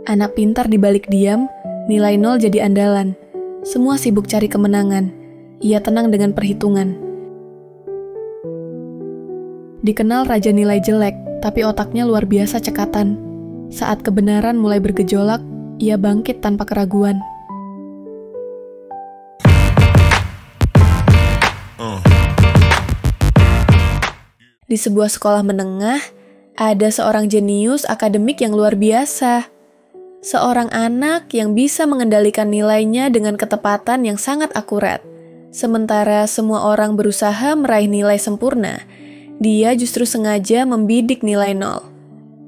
Anak pintar di balik diam, nilai 0 jadi andalan. Semua sibuk cari kemenangan. Ia tenang dengan perhitungan. Dikenal raja nilai jelek, tapi otaknya luar biasa cekatan. Saat kebenaran mulai bergejolak, ia bangkit tanpa keraguan. Di sebuah sekolah menengah, ada seorang jenius akademik yang luar biasa. Seorang anak yang bisa mengendalikan nilainya dengan ketepatan yang sangat akurat. Sementara semua orang berusaha meraih nilai sempurna, dia justru sengaja membidik nilai 0.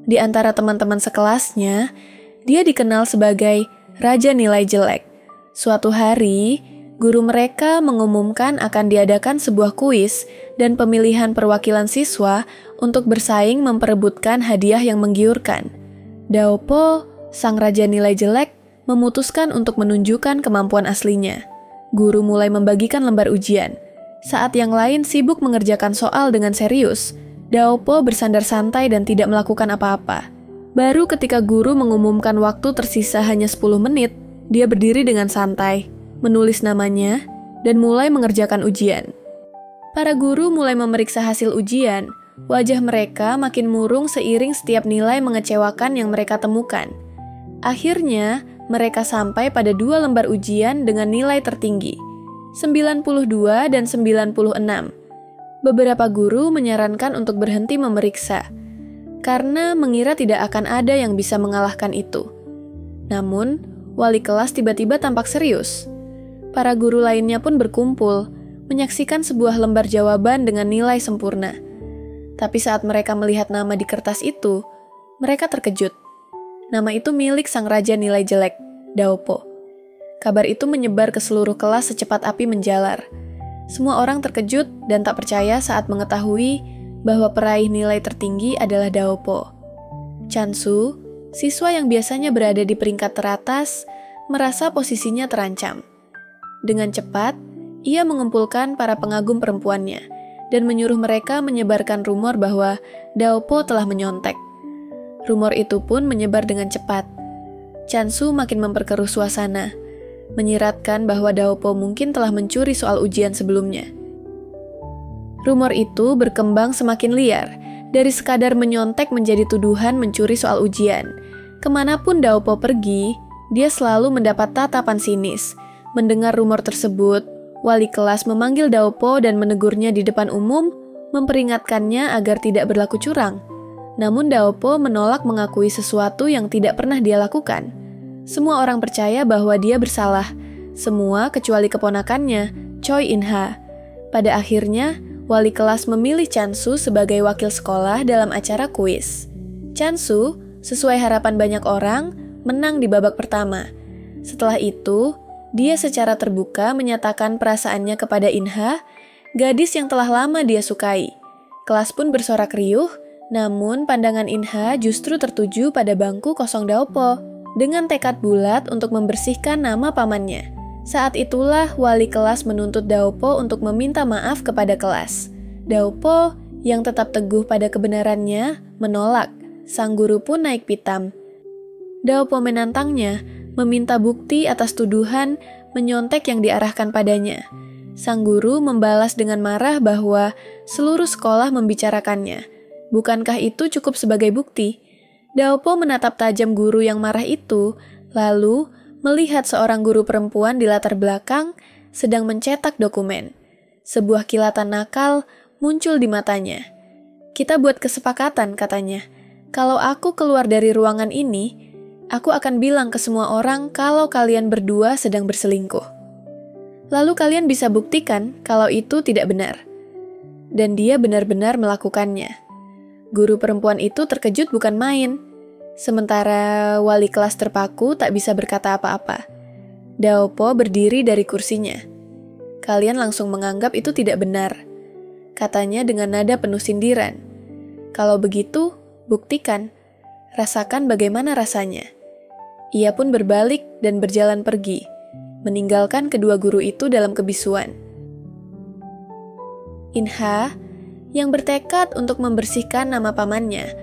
Di antara teman-teman sekelasnya, dia dikenal sebagai raja nilai jelek. Suatu hari, guru mereka mengumumkan akan diadakan sebuah kuis dan pemilihan perwakilan siswa untuk bersaing memperebutkan hadiah yang menggiurkan. Daopo, sang raja nilai jelek, memutuskan untuk menunjukkan kemampuan aslinya. Guru mulai membagikan lembar ujian. Saat yang lain sibuk mengerjakan soal dengan serius, Daopo bersandar santai dan tidak melakukan apa-apa. Baru ketika guru mengumumkan waktu tersisa hanya 10 menit, dia berdiri dengan santai, menulis namanya, dan mulai mengerjakan ujian. Para guru mulai memeriksa hasil ujian. Wajah mereka makin murung seiring setiap nilai mengecewakan yang mereka temukan. Akhirnya, mereka sampai pada 2 lembar ujian dengan nilai tertinggi, 92 dan 96. Beberapa guru menyarankan untuk berhenti memeriksa, karena mengira tidak akan ada yang bisa mengalahkan itu. Namun, wali kelas tiba-tiba tampak serius. Para guru lainnya pun berkumpul, menyaksikan sebuah lembar jawaban dengan nilai sempurna. Tapi saat mereka melihat nama di kertas itu, mereka terkejut. Nama itu milik sang raja nilai jelek, Daopo. Kabar itu menyebar ke seluruh kelas secepat api menjalar. Semua orang terkejut dan tak percaya saat mengetahui bahwa peraih nilai tertinggi adalah Daopo. Chansu, siswa yang biasanya berada di peringkat teratas, merasa posisinya terancam. Dengan cepat, ia mengumpulkan para pengagum perempuannya dan menyuruh mereka menyebarkan rumor bahwa Daopo telah menyontek. Rumor itu pun menyebar dengan cepat. Chansu makin memperkeruh suasana, menyiratkan bahwa Daopo mungkin telah mencuri soal ujian sebelumnya. Rumor itu berkembang semakin liar, dari sekadar menyontek menjadi tuduhan mencuri soal ujian. Kemanapun Daopo pergi, dia selalu mendapat tatapan sinis. Mendengar rumor tersebut, wali kelas memanggil Daopo dan menegurnya di depan umum, memperingatkannya agar tidak berlaku curang. Namun Daopo menolak mengakui sesuatu yang tidak pernah dia lakukan. Semua orang percaya bahwa dia bersalah, semua kecuali keponakannya, Choi In-ha. Pada akhirnya, wali kelas memilih Chansu sebagai wakil sekolah dalam acara kuis. Chansu, sesuai harapan banyak orang, menang di babak pertama. Setelah itu, dia secara terbuka menyatakan perasaannya kepada In-ha, gadis yang telah lama dia sukai. Kelas pun bersorak riuh, namun pandangan In-ha justru tertuju pada bangku kosong Daopo, dengan tekad bulat untuk membersihkan nama pamannya. Saat itulah wali kelas menuntut Daopo untuk meminta maaf kepada kelas. Daopo, yang tetap teguh pada kebenarannya, menolak. Sang guru pun naik pitam. Daopo menantangnya, meminta bukti atas tuduhan menyontek yang diarahkan padanya. Sang guru membalas dengan marah bahwa seluruh sekolah membicarakannya. Bukankah itu cukup sebagai bukti? Daopo menatap tajam guru yang marah itu, lalu melihat seorang guru perempuan di latar belakang sedang mencetak dokumen. Sebuah kilatan nakal muncul di matanya. "Kita buat kesepakatan," katanya. "Kalau aku keluar dari ruangan ini, aku akan bilang ke semua orang kalau kalian berdua sedang berselingkuh. Lalu kalian bisa buktikan kalau itu tidak benar." Dan dia benar-benar melakukannya. Guru perempuan itu terkejut bukan main. Sementara wali kelas terpaku tak bisa berkata apa-apa. Daopo berdiri dari kursinya. "Kalian langsung menganggap itu tidak benar," katanya dengan nada penuh sindiran. "Kalau begitu, buktikan. Rasakan bagaimana rasanya." Ia pun berbalik dan berjalan pergi, meninggalkan kedua guru itu dalam kebisuan. In-ha, yang bertekad untuk membersihkan nama pamannya,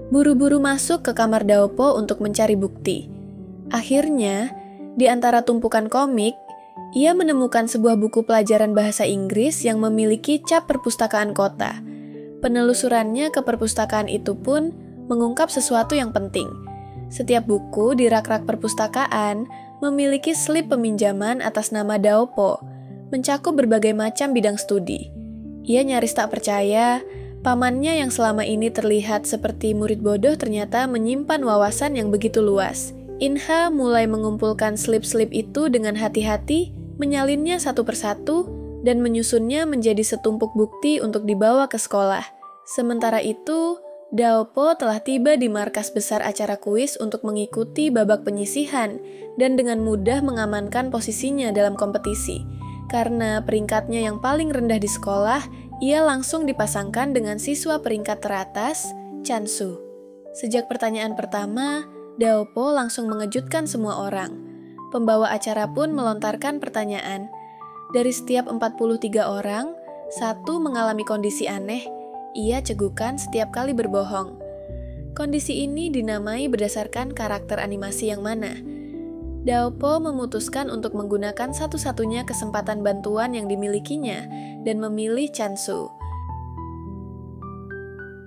buru-buru masuk ke kamar Daopo untuk mencari bukti. Akhirnya, di antara tumpukan komik, ia menemukan sebuah buku pelajaran bahasa Inggris yang memiliki cap perpustakaan kota. Penelusurannya ke perpustakaan itu pun mengungkap sesuatu yang penting. Setiap buku di rak-rak perpustakaan memiliki slip peminjaman atas nama Daopo, mencakup berbagai macam bidang studi. Ia nyaris tak percaya, pamannya yang selama ini terlihat seperti murid bodoh ternyata menyimpan wawasan yang begitu luas. Inha mulai mengumpulkan slip-slip itu dengan hati-hati, menyalinnya satu persatu, dan menyusunnya menjadi setumpuk bukti untuk dibawa ke sekolah. Sementara itu, Daopo telah tiba di markas besar acara kuis untuk mengikuti babak penyisihan dan dengan mudah mengamankan posisinya dalam kompetisi. Karena peringkatnya yang paling rendah di sekolah, ia langsung dipasangkan dengan siswa peringkat teratas, Chansu. Sejak pertanyaan pertama, Daopo langsung mengejutkan semua orang. Pembawa acara pun melontarkan pertanyaan. Dari setiap 43 orang, satu mengalami kondisi aneh. Ia cegukan setiap kali berbohong. Kondisi ini dinamai berdasarkan karakter animasi yang mana. Daopo memutuskan untuk menggunakan satu-satunya kesempatan bantuan yang dimilikinya dan memilih Chansu.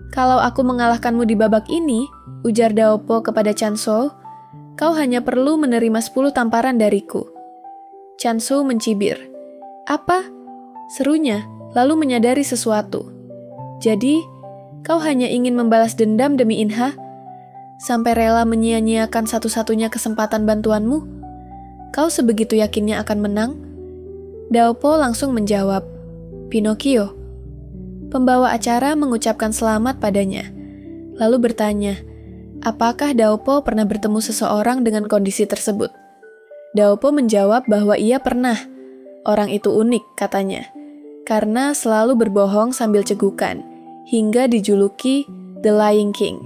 "Kalau aku mengalahkanmu di babak ini," ujar Daopo kepada Chansu, "kau hanya perlu menerima 10 tamparan dariku." Chansu mencibir. "Apa?" serunya, lalu menyadari sesuatu. "Jadi, kau hanya ingin membalas dendam demi Inha? Sampai rela menyia-nyiakan satu-satunya kesempatan bantuanmu? Kau sebegitu yakinnya akan menang?" Daopo langsung menjawab, "Pinocchio." Pembawa acara mengucapkan selamat padanya, lalu bertanya, apakah Daopo pernah bertemu seseorang dengan kondisi tersebut? Daopo menjawab bahwa ia pernah. Orang itu unik, katanya, karena selalu berbohong sambil cegukan, hingga dijuluki The Lying King.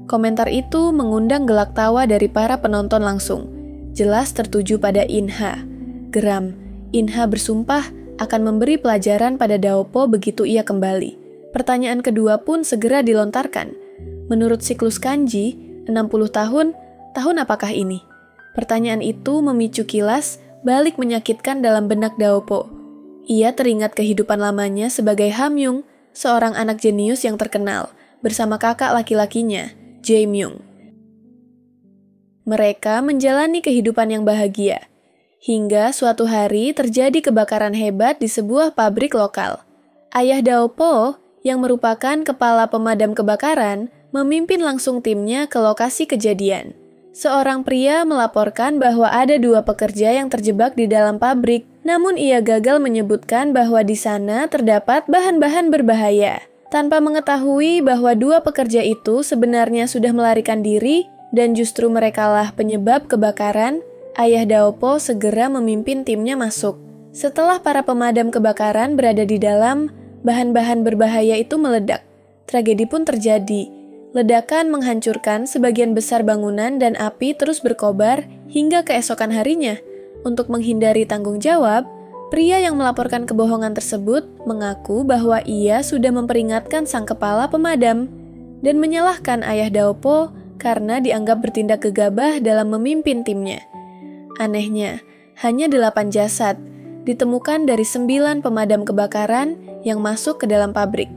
Komentar itu mengundang gelak tawa dari para penonton langsung, jelas tertuju pada Inha. Geram, Inha bersumpah akan memberi pelajaran pada Daopo begitu ia kembali. Pertanyaan kedua pun segera dilontarkan. Menurut siklus kanji, 60 tahun apakah ini? Pertanyaan itu memicu kilas balik menyakitkan dalam benak Daopo. Ia teringat kehidupan lamanya sebagai Hamyung, seorang anak jenius yang terkenal, bersama kakak laki-lakinya, Jae-myung. Mereka menjalani kehidupan yang bahagia, hingga suatu hari terjadi kebakaran hebat di sebuah pabrik lokal. Ayah Daopo, yang merupakan kepala pemadam kebakaran, memimpin langsung timnya ke lokasi kejadian. Seorang pria melaporkan bahwa ada 2 pekerja yang terjebak di dalam pabrik, namun ia gagal menyebutkan bahwa di sana terdapat bahan-bahan berbahaya. Tanpa mengetahui bahwa 2 pekerja itu sebenarnya sudah melarikan diri dan justru merekalah penyebab kebakaran, ayah Daopo segera memimpin timnya masuk. Setelah para pemadam kebakaran berada di dalam, bahan-bahan berbahaya itu meledak. Tragedi pun terjadi. Ledakan menghancurkan sebagian besar bangunan dan api terus berkobar hingga keesokan harinya. Untuk menghindari tanggung jawab, pria yang melaporkan kebohongan tersebut mengaku bahwa ia sudah memperingatkan sang kepala pemadam dan menyalahkan ayah Daopo karena dianggap bertindak gegabah dalam memimpin timnya. Anehnya, hanya 8 jasad ditemukan dari 9 pemadam kebakaran yang masuk ke dalam pabrik.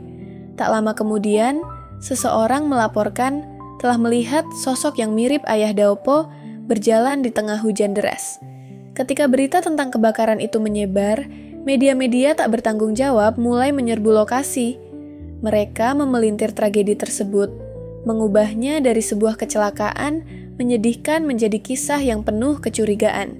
Tak lama kemudian, seseorang melaporkan telah melihat sosok yang mirip ayah Daopo berjalan di tengah hujan deras. Ketika berita tentang kebakaran itu menyebar, media-media tak bertanggung jawab mulai menyerbu lokasi. Mereka memelintir tragedi tersebut, mengubahnya dari sebuah kecelakaan menyedihkan menjadi kisah yang penuh kecurigaan.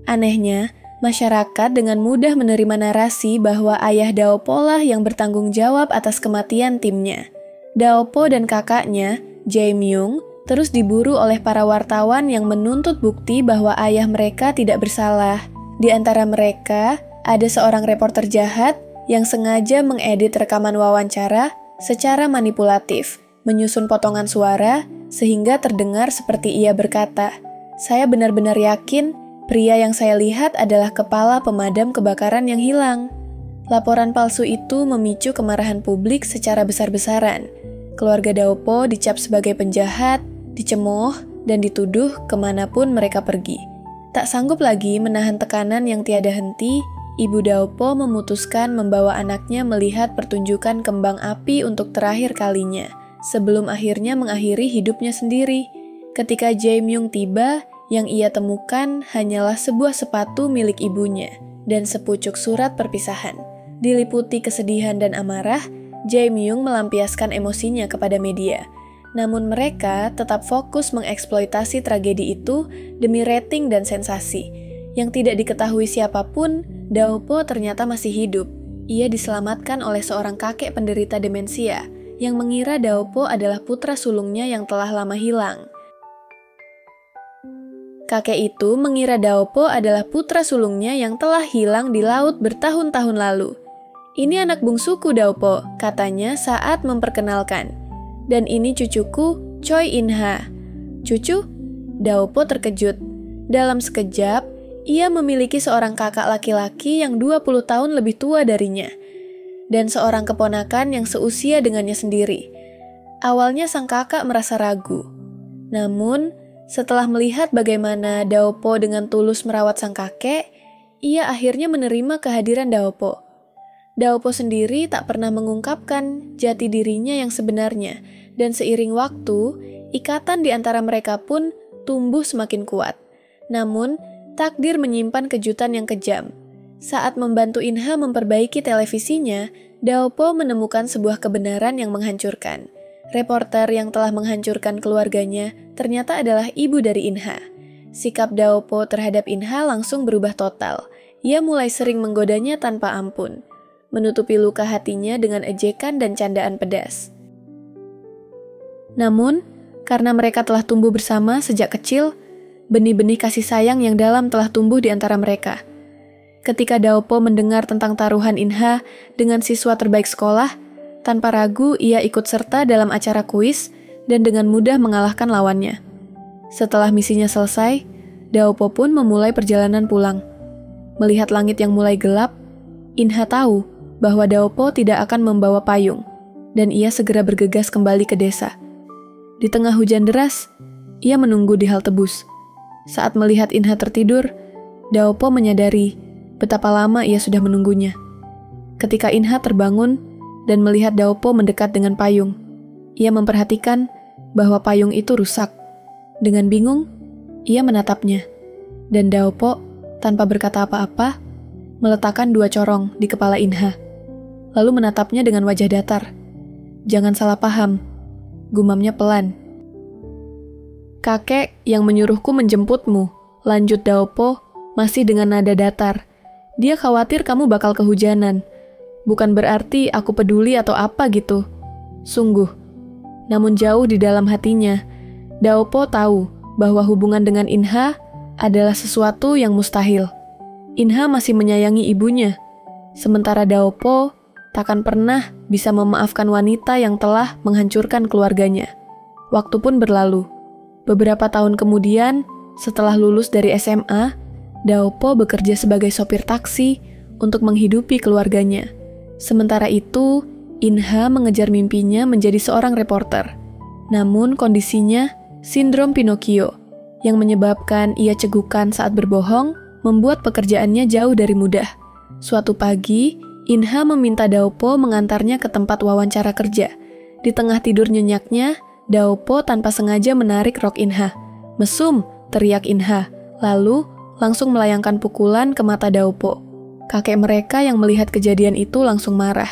Anehnya, masyarakat dengan mudah menerima narasi bahwa ayah Daopo lah yang bertanggung jawab atas kematian timnya. Daopo dan kakaknya, Jae-myung, terus diburu oleh para wartawan yang menuntut bukti bahwa ayah mereka tidak bersalah. Di antara mereka, ada seorang reporter jahat yang sengaja mengedit rekaman wawancara secara manipulatif, menyusun potongan suara sehingga terdengar seperti ia berkata, "Saya benar-benar yakin pria yang saya lihat adalah kepala pemadam kebakaran yang hilang." Laporan palsu itu memicu kemarahan publik secara besar-besaran. Keluarga Daopo dicap sebagai penjahat, dicemooh, dan dituduh kemanapun mereka pergi. Tak sanggup lagi menahan tekanan yang tiada henti, Ibu Daopo memutuskan membawa anaknya melihat pertunjukan kembang api untuk terakhir kalinya, sebelum akhirnya mengakhiri hidupnya sendiri. Ketika Jae-myung tiba, yang ia temukan hanyalah sebuah sepatu milik ibunya dan sepucuk surat perpisahan. Diliputi kesedihan dan amarah, Jae-myung melampiaskan emosinya kepada media. Namun mereka tetap fokus mengeksploitasi tragedi itu demi rating dan sensasi. Yang tidak diketahui siapapun, Daopo ternyata masih hidup. Ia diselamatkan oleh seorang kakek penderita demensia yang mengira Daopo adalah putra sulungnya yang telah lama hilang. Kakek itu mengira Daopo adalah putra sulungnya yang telah hilang di laut bertahun-tahun lalu. "Ini anak bungsuku Daopo," katanya saat memperkenalkan. "Dan ini cucuku, Choi In-ha." "Cucu?" Daopo terkejut. Dalam sekejap, ia memiliki seorang kakak laki-laki yang 20 tahun lebih tua darinya, dan seorang keponakan yang seusia dengannya sendiri. Awalnya sang kakak merasa ragu. Namun, setelah melihat bagaimana Daopo dengan tulus merawat sang kakek, ia akhirnya menerima kehadiran Daopo. Daopo sendiri tak pernah mengungkapkan jati dirinya yang sebenarnya, dan seiring waktu, ikatan di antara mereka pun tumbuh semakin kuat. Namun, takdir menyimpan kejutan yang kejam. Saat membantu In-ha memperbaiki televisinya, Daopo menemukan sebuah kebenaran yang menghancurkan. Reporter yang telah menghancurkan keluarganya ternyata adalah ibu dari In-ha. Sikap Daopo terhadap In-ha langsung berubah total. Ia mulai sering menggodanya tanpa ampun, menutupi luka hatinya dengan ejekan dan candaan pedas. Namun, karena mereka telah tumbuh bersama sejak kecil, benih-benih kasih sayang yang dalam telah tumbuh di antara mereka. Ketika Daopo mendengar tentang taruhan In-ha dengan siswa terbaik sekolah, tanpa ragu ia ikut serta dalam acara kuis dan dengan mudah mengalahkan lawannya. Setelah misinya selesai, Daopo pun memulai perjalanan pulang. Melihat langit yang mulai gelap, In-ha tahu bahwa Daopo tidak akan membawa payung, dan ia segera bergegas kembali ke desa. Di tengah hujan deras, ia menunggu di halte bus. Saat melihat In-ha tertidur, Daopo menyadari betapa lama ia sudah menunggunya. Ketika In-ha terbangun dan melihat Daopo mendekat dengan payung, ia memperhatikan bahwa payung itu rusak. Dengan bingung, ia menatapnya, dan Daopo, tanpa berkata apa-apa, meletakkan 2 corong di kepala In-ha, lalu menatapnya dengan wajah datar. "Jangan salah paham," gumamnya pelan. "Kakek yang menyuruhku menjemputmu," lanjut Daopo, masih dengan nada datar. "Dia khawatir kamu bakal kehujanan. Bukan berarti aku peduli atau apa gitu. Sungguh." Namun jauh di dalam hatinya, Daopo tahu bahwa hubungan dengan In-ha adalah sesuatu yang mustahil. In-ha masih menyayangi ibunya, sementara Daopo takkan pernah bisa memaafkan wanita yang telah menghancurkan keluarganya. Waktu pun berlalu. Beberapa tahun kemudian, setelah lulus dari SMA, Daopo bekerja sebagai sopir taksi untuk menghidupi keluarganya. Sementara itu, In-ha mengejar mimpinya menjadi seorang reporter. Namun kondisinya sindrom Pinocchio, yang menyebabkan ia cegukan saat berbohong, membuat pekerjaannya jauh dari mudah. Suatu pagi, In-ha meminta Daopo mengantarnya ke tempat wawancara kerja. Di tengah tidur nyenyaknya, Daopo tanpa sengaja menarik rok In-ha. "Mesum!" teriak In-ha, lalu langsung melayangkan pukulan ke mata Daopo. Kakek mereka yang melihat kejadian itu langsung marah.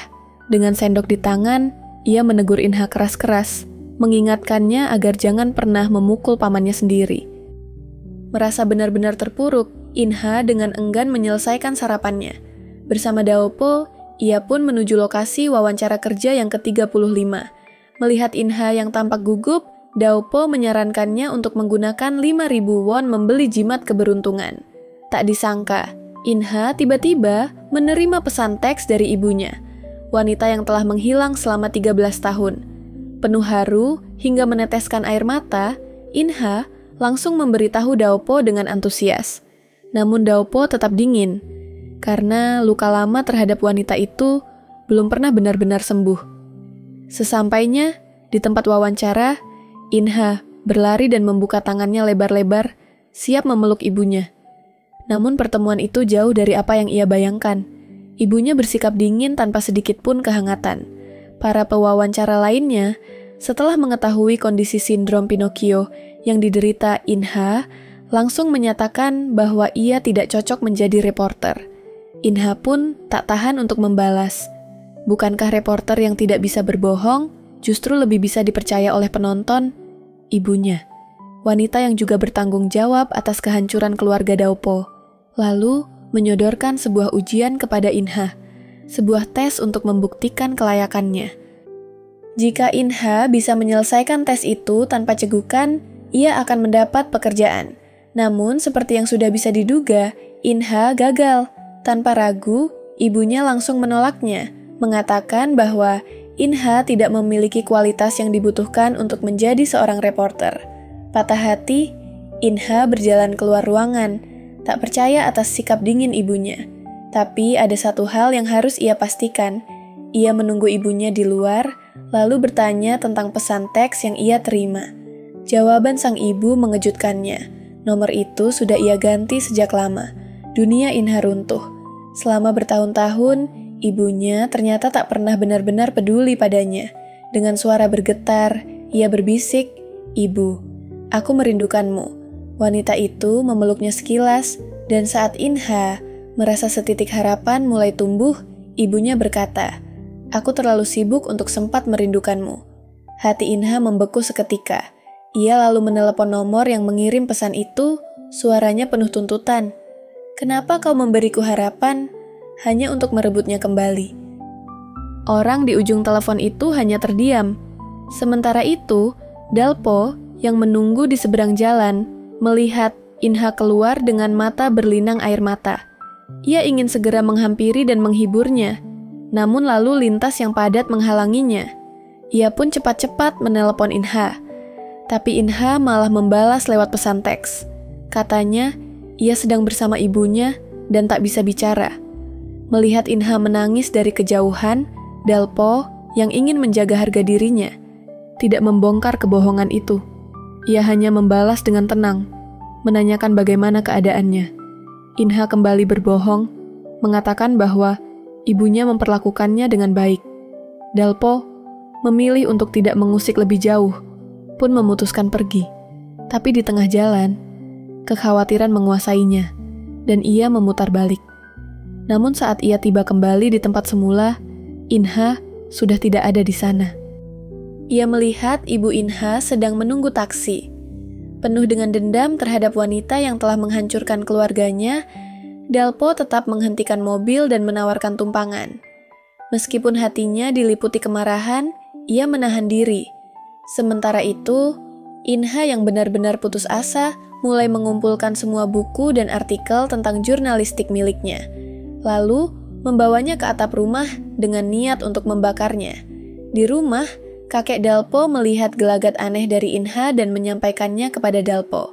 Dengan sendok di tangan, ia menegur In-ha keras-keras, mengingatkannya agar jangan pernah memukul pamannya sendiri. Merasa benar-benar terpuruk, In-ha dengan enggan menyelesaikan sarapannya. Bersama Daopo, ia pun menuju lokasi wawancara kerja yang ke-35. Melihat In-ha yang tampak gugup, Daopo menyarankannya untuk menggunakan 5.000 won membeli jimat keberuntungan. Tak disangka, In-ha tiba-tiba menerima pesan teks dari ibunya, wanita yang telah menghilang selama 13 tahun. Penuh haru hingga meneteskan air mata, In-ha langsung memberitahu Daopo dengan antusias. Namun Daopo tetap dingin, karena luka lama terhadap wanita itu belum pernah benar-benar sembuh. Sesampainya di tempat wawancara, In-ha berlari dan membuka tangannya lebar-lebar, siap memeluk ibunya. Namun pertemuan itu jauh dari apa yang ia bayangkan. Ibunya bersikap dingin tanpa sedikit pun kehangatan. Para pewawancara lainnya, setelah mengetahui kondisi sindrom Pinocchio yang diderita Inha, langsung menyatakan bahwa ia tidak cocok menjadi reporter. Inha pun tak tahan untuk membalas. Bukankah reporter yang tidak bisa berbohong justru lebih bisa dipercaya oleh penonton? Ibunya, wanita yang juga bertanggung jawab atas kehancuran keluarga Daopo, lalu menyodorkan sebuah ujian kepada Inha, sebuah tes untuk membuktikan kelayakannya. Jika Inha bisa menyelesaikan tes itu tanpa cegukan, ia akan mendapat pekerjaan. Namun seperti yang sudah bisa diduga, Inha gagal. Tanpa ragu, ibunya langsung menolaknya, mengatakan bahwa Inha tidak memiliki kualitas yang dibutuhkan untuk menjadi seorang reporter. Patah hati, Inha berjalan keluar ruangan, tak percaya atas sikap dingin ibunya. Tapi ada satu hal yang harus ia pastikan. Ia menunggu ibunya di luar, lalu bertanya tentang pesan teks yang ia terima. Jawaban sang ibu mengejutkannya. Nomor itu sudah ia ganti sejak lama. Dunia Inha runtuh. Selama bertahun-tahun, ibunya ternyata tak pernah benar-benar peduli padanya. Dengan suara bergetar, ia berbisik, "Ibu, aku merindukanmu." Wanita itu memeluknya sekilas, dan saat Inha merasa setitik harapan mulai tumbuh, ibunya berkata, "Aku terlalu sibuk untuk sempat merindukanmu." Hati Inha membeku seketika. Ia lalu menelepon nomor yang mengirim pesan itu, suaranya penuh tuntutan. "Kenapa kau memberiku harapan hanya untuk merebutnya kembali?" Orang di ujung telepon itu hanya terdiam. Sementara itu, Dalpo yang menunggu di seberang jalan melihat Inha keluar dengan mata berlinang air mata. Ia ingin segera menghampiri dan menghiburnya, namun lalu lintas yang padat menghalanginya. Ia pun cepat-cepat menelepon Inha, tapi Inha malah membalas lewat pesan teks. Katanya, ia sedang bersama ibunya dan tak bisa bicara. Melihat Inha menangis dari kejauhan, Dalpo yang ingin menjaga harga dirinya tidak membongkar kebohongan itu. Ia hanya membalas dengan tenang, menanyakan bagaimana keadaannya. Inha kembali berbohong, mengatakan bahwa ibunya memperlakukannya dengan baik. Dalpo memilih untuk tidak mengusik lebih jauh, pun memutuskan pergi. Tapi di tengah jalan, kekhawatiran menguasainya, dan ia memutar balik. Namun saat ia tiba kembali di tempat semula, Inha sudah tidak ada di sana. Ia melihat ibu Inha sedang menunggu taksi. Penuh dengan dendam terhadap wanita yang telah menghancurkan keluarganya, Dalpo tetap menghentikan mobil dan menawarkan tumpangan. Meskipun hatinya diliputi kemarahan, ia menahan diri. Sementara itu, Inha yang benar-benar putus asa mulai mengumpulkan semua buku dan artikel tentang jurnalistik miliknya. Lalu, membawanya ke atap rumah dengan niat untuk membakarnya. Di rumah, kakek Dalpo melihat gelagat aneh dari Inha dan menyampaikannya kepada Dalpo.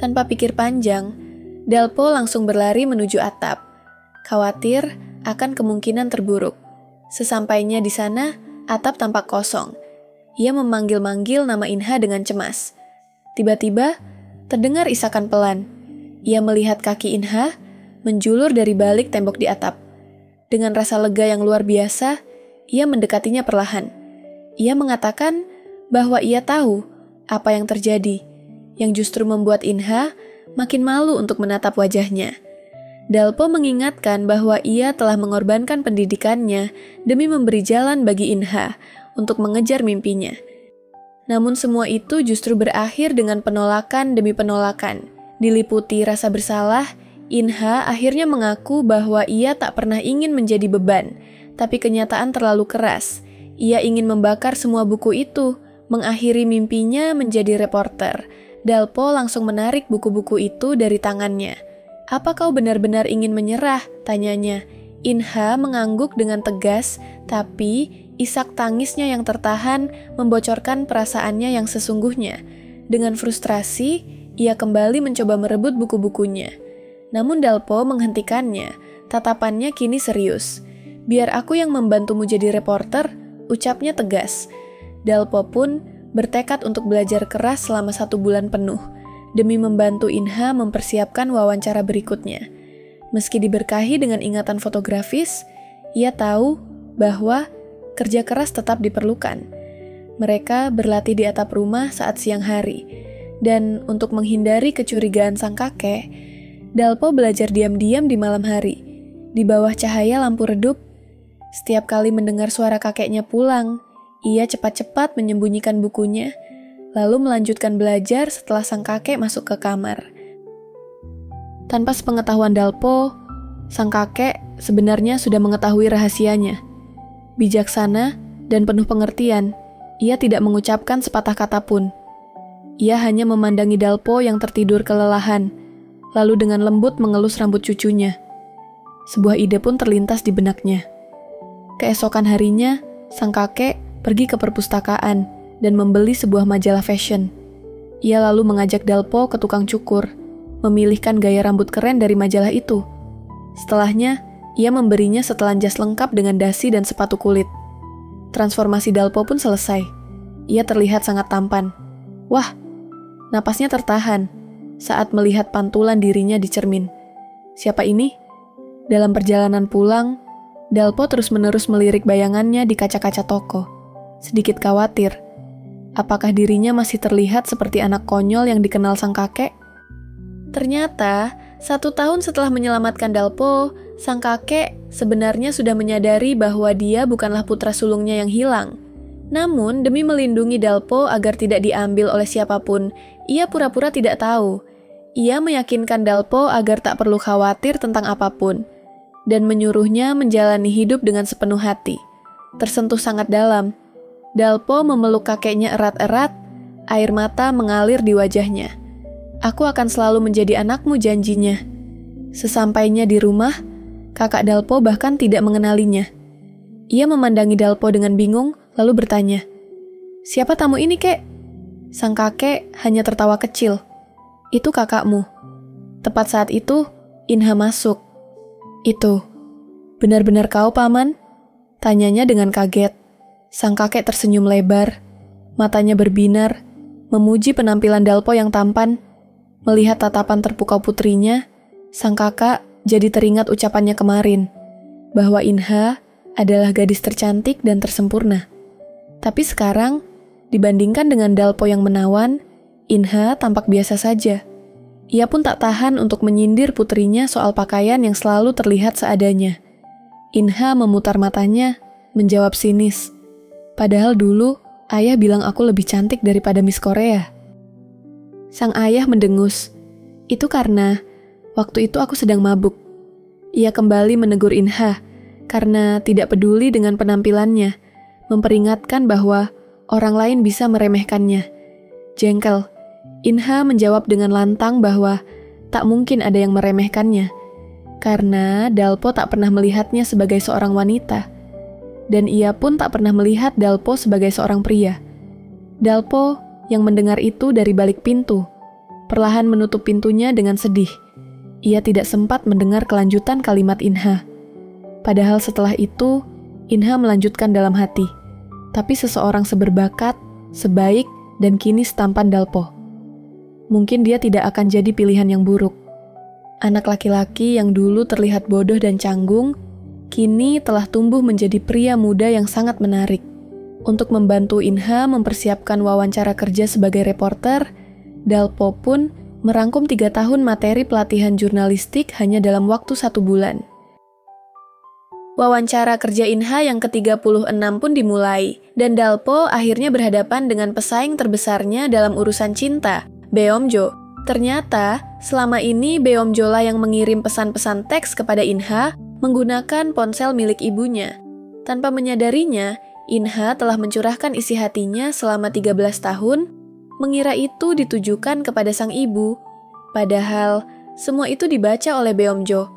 Tanpa pikir panjang, Dalpo langsung berlari menuju atap, khawatir akan kemungkinan terburuk. Sesampainya di sana, atap tampak kosong. Ia memanggil-manggil nama Inha dengan cemas. Tiba-tiba, terdengar isakan pelan. Ia melihat kaki Inha menjulur dari balik tembok di atap. Dengan rasa lega yang luar biasa, ia mendekatinya perlahan. Ia mengatakan bahwa ia tahu apa yang terjadi, yang justru membuat Inha makin malu untuk menatap wajahnya. Dalpo mengingatkan bahwa ia telah mengorbankan pendidikannya demi memberi jalan bagi Inha untuk mengejar mimpinya. Namun semua itu justru berakhir dengan penolakan demi penolakan. Diliputi rasa bersalah, Inha akhirnya mengaku bahwa ia tak pernah ingin menjadi beban, tapi kenyataan terlalu keras. Ia ingin membakar semua buku itu, mengakhiri mimpinya menjadi reporter. Dalpo langsung menarik buku-buku itu dari tangannya. "Apa kau benar-benar ingin menyerah?" tanyanya. Inha mengangguk dengan tegas, tapi isak tangisnya yang tertahan membocorkan perasaannya yang sesungguhnya. Dengan frustrasi, ia kembali mencoba merebut buku-bukunya. Namun Dalpo menghentikannya, tatapannya kini serius. "Biar aku yang membantumu jadi reporter," ucapnya tegas. Dalpo pun bertekad untuk belajar keras selama 1 bulan penuh, demi membantu Inha mempersiapkan wawancara berikutnya. Meski diberkahi dengan ingatan fotografis, ia tahu bahwa kerja keras tetap diperlukan. Mereka berlatih di atap rumah saat siang hari, dan untuk menghindari kecurigaan sang kakek, Dalpo belajar diam-diam di malam hari, di bawah cahaya lampu redup. Setiap kali mendengar suara kakeknya pulang, ia cepat-cepat menyembunyikan bukunya, lalu melanjutkan belajar setelah sang kakek masuk ke kamar. Tanpa sepengetahuan Dalpo, sang kakek sebenarnya sudah mengetahui rahasianya. Bijaksana dan penuh pengertian, ia tidak mengucapkan sepatah kata pun. Ia hanya memandangi Dalpo yang tertidur kelelahan, lalu dengan lembut mengelus rambut cucunya. Sebuah ide pun terlintas di benaknya. Keesokan harinya, sang kakek pergi ke perpustakaan dan membeli sebuah majalah fashion. Ia lalu mengajak Dalpo ke tukang cukur, memilihkan gaya rambut keren dari majalah itu. Setelahnya, ia memberinya setelan jas lengkap dengan dasi dan sepatu kulit. Transformasi Dalpo pun selesai. Ia terlihat sangat tampan. Wah, napasnya tertahan saat melihat pantulan dirinya di cermin. Siapa ini? Dalam perjalanan pulang, Dalpo terus-menerus melirik bayangannya di kaca-kaca toko. Sedikit khawatir, apakah dirinya masih terlihat seperti anak konyol yang dikenal sang kakek? Ternyata, 1 tahun setelah menyelamatkan Dalpo, sang kakek sebenarnya sudah menyadari bahwa dia bukanlah putra sulungnya yang hilang. Namun, demi melindungi Dalpo agar tidak diambil oleh siapapun, ia pura-pura tidak tahu. Ia meyakinkan Dalpo agar tak perlu khawatir tentang apapun, dan menyuruhnya menjalani hidup dengan sepenuh hati. Tersentuh sangat dalam, Dalpo memeluk kakeknya erat-erat, air mata mengalir di wajahnya. Aku akan selalu menjadi anakmu, janjinya. Sesampainya di rumah, kakak Dalpo bahkan tidak mengenalinya. Ia memandangi Dalpo dengan bingung, lalu bertanya, "Siapa tamu ini, kek?" Sang kakek hanya tertawa kecil. "Itu kakakmu." Tepat saat itu, Inha masuk. "Itu, benar-benar kau, Paman?" Tanyanya dengan kaget. Sang kakek tersenyum lebar, matanya berbinar, memuji penampilan Dalpo yang tampan. Melihat tatapan terpukau putrinya, sang kakak jadi teringat ucapannya kemarin, bahwa Inha adalah gadis tercantik dan tersempurna. Tapi sekarang, dibandingkan dengan Dalpo yang menawan, Inha tampak biasa saja. Ia pun tak tahan untuk menyindir putrinya soal pakaian yang selalu terlihat seadanya. Inha memutar matanya, menjawab sinis. "Padahal dulu, ayah bilang aku lebih cantik daripada Miss Korea." Sang ayah mendengus. "Itu karena waktu itu aku sedang mabuk." Ia kembali menegur Inha karena tidak peduli dengan penampilannya, memperingatkan bahwa orang lain bisa meremehkannya. Jengkel, Inha menjawab dengan lantang bahwa tak mungkin ada yang meremehkannya, karena Dalpo tak pernah melihatnya sebagai seorang wanita, dan ia pun tak pernah melihat Dalpo sebagai seorang pria. Dalpo yang mendengar itu dari balik pintu, perlahan menutup pintunya dengan sedih. Ia tidak sempat mendengar kelanjutan kalimat Inha. Padahal setelah itu, Inha melanjutkan dalam hati, "Tapi seseorang seberbakat, sebaik, dan kini setampan Dalpo. Mungkin dia tidak akan jadi pilihan yang buruk." Anak laki-laki yang dulu terlihat bodoh dan canggung, kini telah tumbuh menjadi pria muda yang sangat menarik. Untuk membantu Inha mempersiapkan wawancara kerja sebagai reporter, Dalpo pun merangkum 3 tahun materi pelatihan jurnalistik hanya dalam waktu 1 bulan. Wawancara kerja Inha yang ke-36 pun dimulai, dan Dalpo akhirnya berhadapan dengan pesaing terbesarnya dalam urusan cinta, Beomjo. Ternyata, selama ini Beomjo lah yang mengirim pesan-pesan teks kepada Inha menggunakan ponsel milik ibunya. Tanpa menyadarinya, Inha telah mencurahkan isi hatinya selama 13 tahun, mengira itu ditujukan kepada sang ibu. Padahal, semua itu dibaca oleh Beomjo,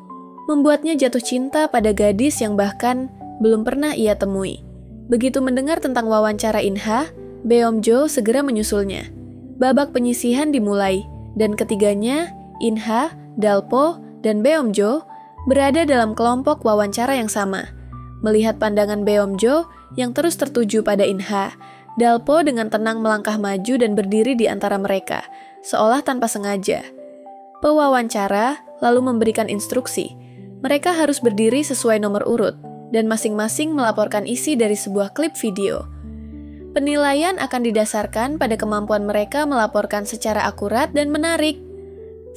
membuatnya jatuh cinta pada gadis yang bahkan belum pernah ia temui. Begitu mendengar tentang wawancara Inha, Beomjo segera menyusulnya. Babak penyisihan dimulai, dan ketiganya, Inha, Dalpo, dan Beomjo, berada dalam kelompok wawancara yang sama. Melihat pandangan Beomjo yang terus tertuju pada Inha, Dalpo dengan tenang melangkah maju dan berdiri di antara mereka, seolah tanpa sengaja. Pewawancara lalu memberikan instruksi. Mereka harus berdiri sesuai nomor urut, dan masing-masing melaporkan isi dari sebuah klip video. Penilaian akan didasarkan pada kemampuan mereka melaporkan secara akurat dan menarik.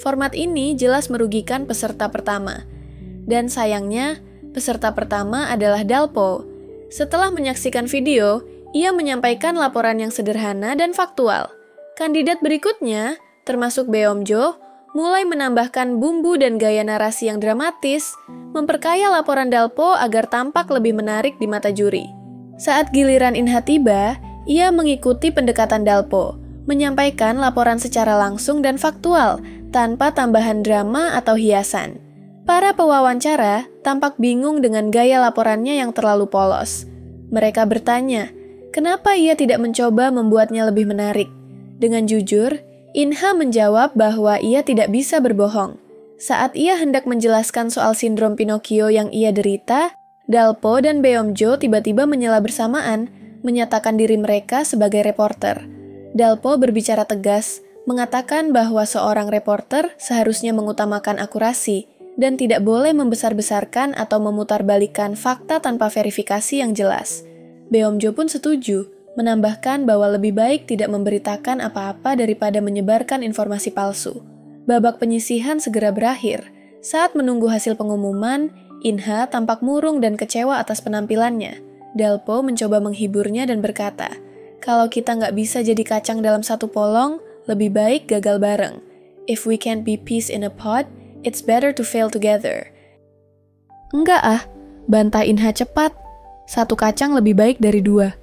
Format ini jelas merugikan peserta pertama. Dan sayangnya, peserta pertama adalah Dalpo. Setelah menyaksikan video, ia menyampaikan laporan yang sederhana dan faktual. Kandidat berikutnya, termasuk Beomjo, mulai menambahkan bumbu dan gaya narasi yang dramatis, memperkaya laporan Dalpo agar tampak lebih menarik di mata juri. Saat giliran Inha tiba, ia mengikuti pendekatan Dalpo, menyampaikan laporan secara langsung dan faktual, tanpa tambahan drama atau hiasan. Para pewawancara tampak bingung dengan gaya laporannya yang terlalu polos. Mereka bertanya, kenapa ia tidak mencoba membuatnya lebih menarik? Dengan jujur, Inha menjawab bahwa ia tidak bisa berbohong. Saat ia hendak menjelaskan soal sindrom Pinocchio yang ia derita, Dalpo dan Beomjo tiba-tiba menyela bersamaan, menyatakan diri mereka sebagai reporter. Dalpo berbicara tegas, mengatakan bahwa seorang reporter seharusnya mengutamakan akurasi dan tidak boleh membesar-besarkan atau memutarbalikkan fakta tanpa verifikasi yang jelas. Beomjo pun setuju, menambahkan bahwa lebih baik tidak memberitakan apa-apa daripada menyebarkan informasi palsu. Babak penyisihan segera berakhir. Saat menunggu hasil pengumuman, Inha tampak murung dan kecewa atas penampilannya. Dalpo mencoba menghiburnya dan berkata, kalau kita nggak bisa jadi kacang dalam satu polong, lebih baik gagal bareng. If we can't be peas in a pod, it's better to fail together. Enggak ah, bantah Inha cepat. Satu kacang lebih baik dari dua.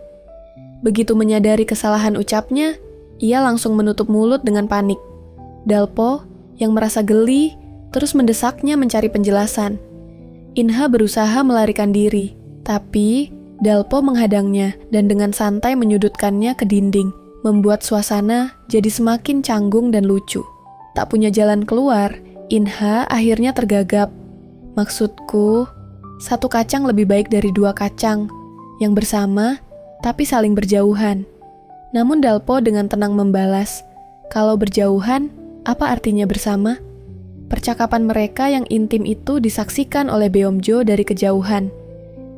Begitu menyadari kesalahan ucapnya, ia langsung menutup mulut dengan panik. Dalpo, yang merasa geli, terus mendesaknya mencari penjelasan. Inha berusaha melarikan diri, tapi Dalpo menghadangnya dan dengan santai menyudutkannya ke dinding, membuat suasana jadi semakin canggung dan lucu. Tak punya jalan keluar, Inha akhirnya tergagap. Maksudku, satu kacang lebih baik dari dua kacang, yang bersama tapi saling berjauhan. Namun Dalpo dengan tenang membalas, kalau berjauhan, apa artinya bersama? Percakapan mereka yang intim itu disaksikan oleh Beomjo dari kejauhan.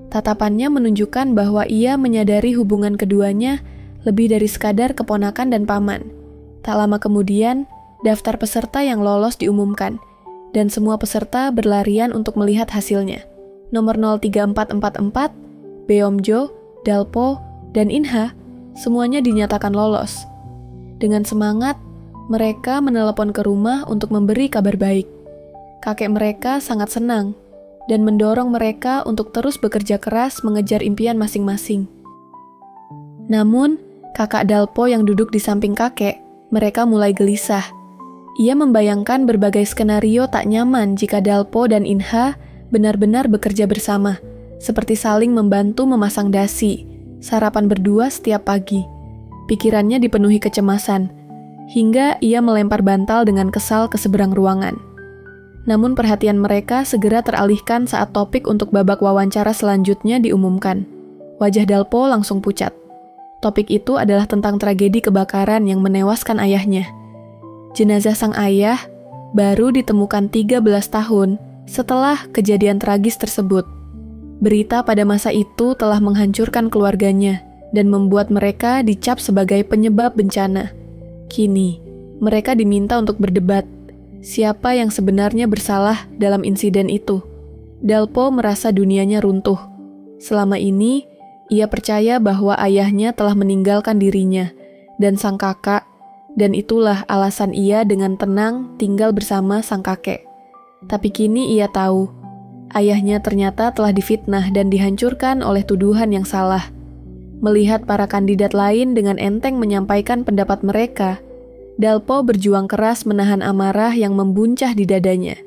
Tatapannya menunjukkan bahwa ia menyadari hubungan keduanya lebih dari sekadar keponakan dan paman. Tak lama kemudian, daftar peserta yang lolos diumumkan, dan semua peserta berlarian untuk melihat hasilnya. Nomor 03444, Beomjo, Dalpo, dan Inha, semuanya dinyatakan lolos. Dengan semangat, mereka menelepon ke rumah untuk memberi kabar baik. Kakek mereka sangat senang, dan mendorong mereka untuk terus bekerja keras mengejar impian masing-masing. Namun, kakak Dalpo yang duduk di samping kakek, mereka mulai gelisah. Ia membayangkan berbagai skenario tak nyaman jika Dalpo dan Inha benar-benar bekerja bersama, seperti saling membantu memasang dasi, sarapan berdua setiap pagi. Pikirannya dipenuhi kecemasan, hingga ia melempar bantal dengan kesal ke seberang ruangan. Namun perhatian mereka segera teralihkan saat topik untuk babak wawancara selanjutnya diumumkan. Wajah Dalpo langsung pucat. Topik itu adalah tentang tragedi kebakaran yang menewaskan ayahnya. Jenazah sang ayah baru ditemukan 13 tahun setelah kejadian tragis tersebut. Berita pada masa itu telah menghancurkan keluarganya dan membuat mereka dicap sebagai penyebab bencana. Kini, mereka diminta untuk berdebat. Siapa yang sebenarnya bersalah dalam insiden itu? Dalpo merasa dunianya runtuh. Selama ini, ia percaya bahwa ayahnya telah meninggalkan dirinya dan sang kakak, dan itulah alasan ia dengan tenang tinggal bersama sang kakek. Tapi kini ia tahu, ayahnya ternyata telah difitnah dan dihancurkan oleh tuduhan yang salah. Melihat para kandidat lain dengan enteng menyampaikan pendapat mereka, Dalpo berjuang keras menahan amarah yang membuncah di dadanya.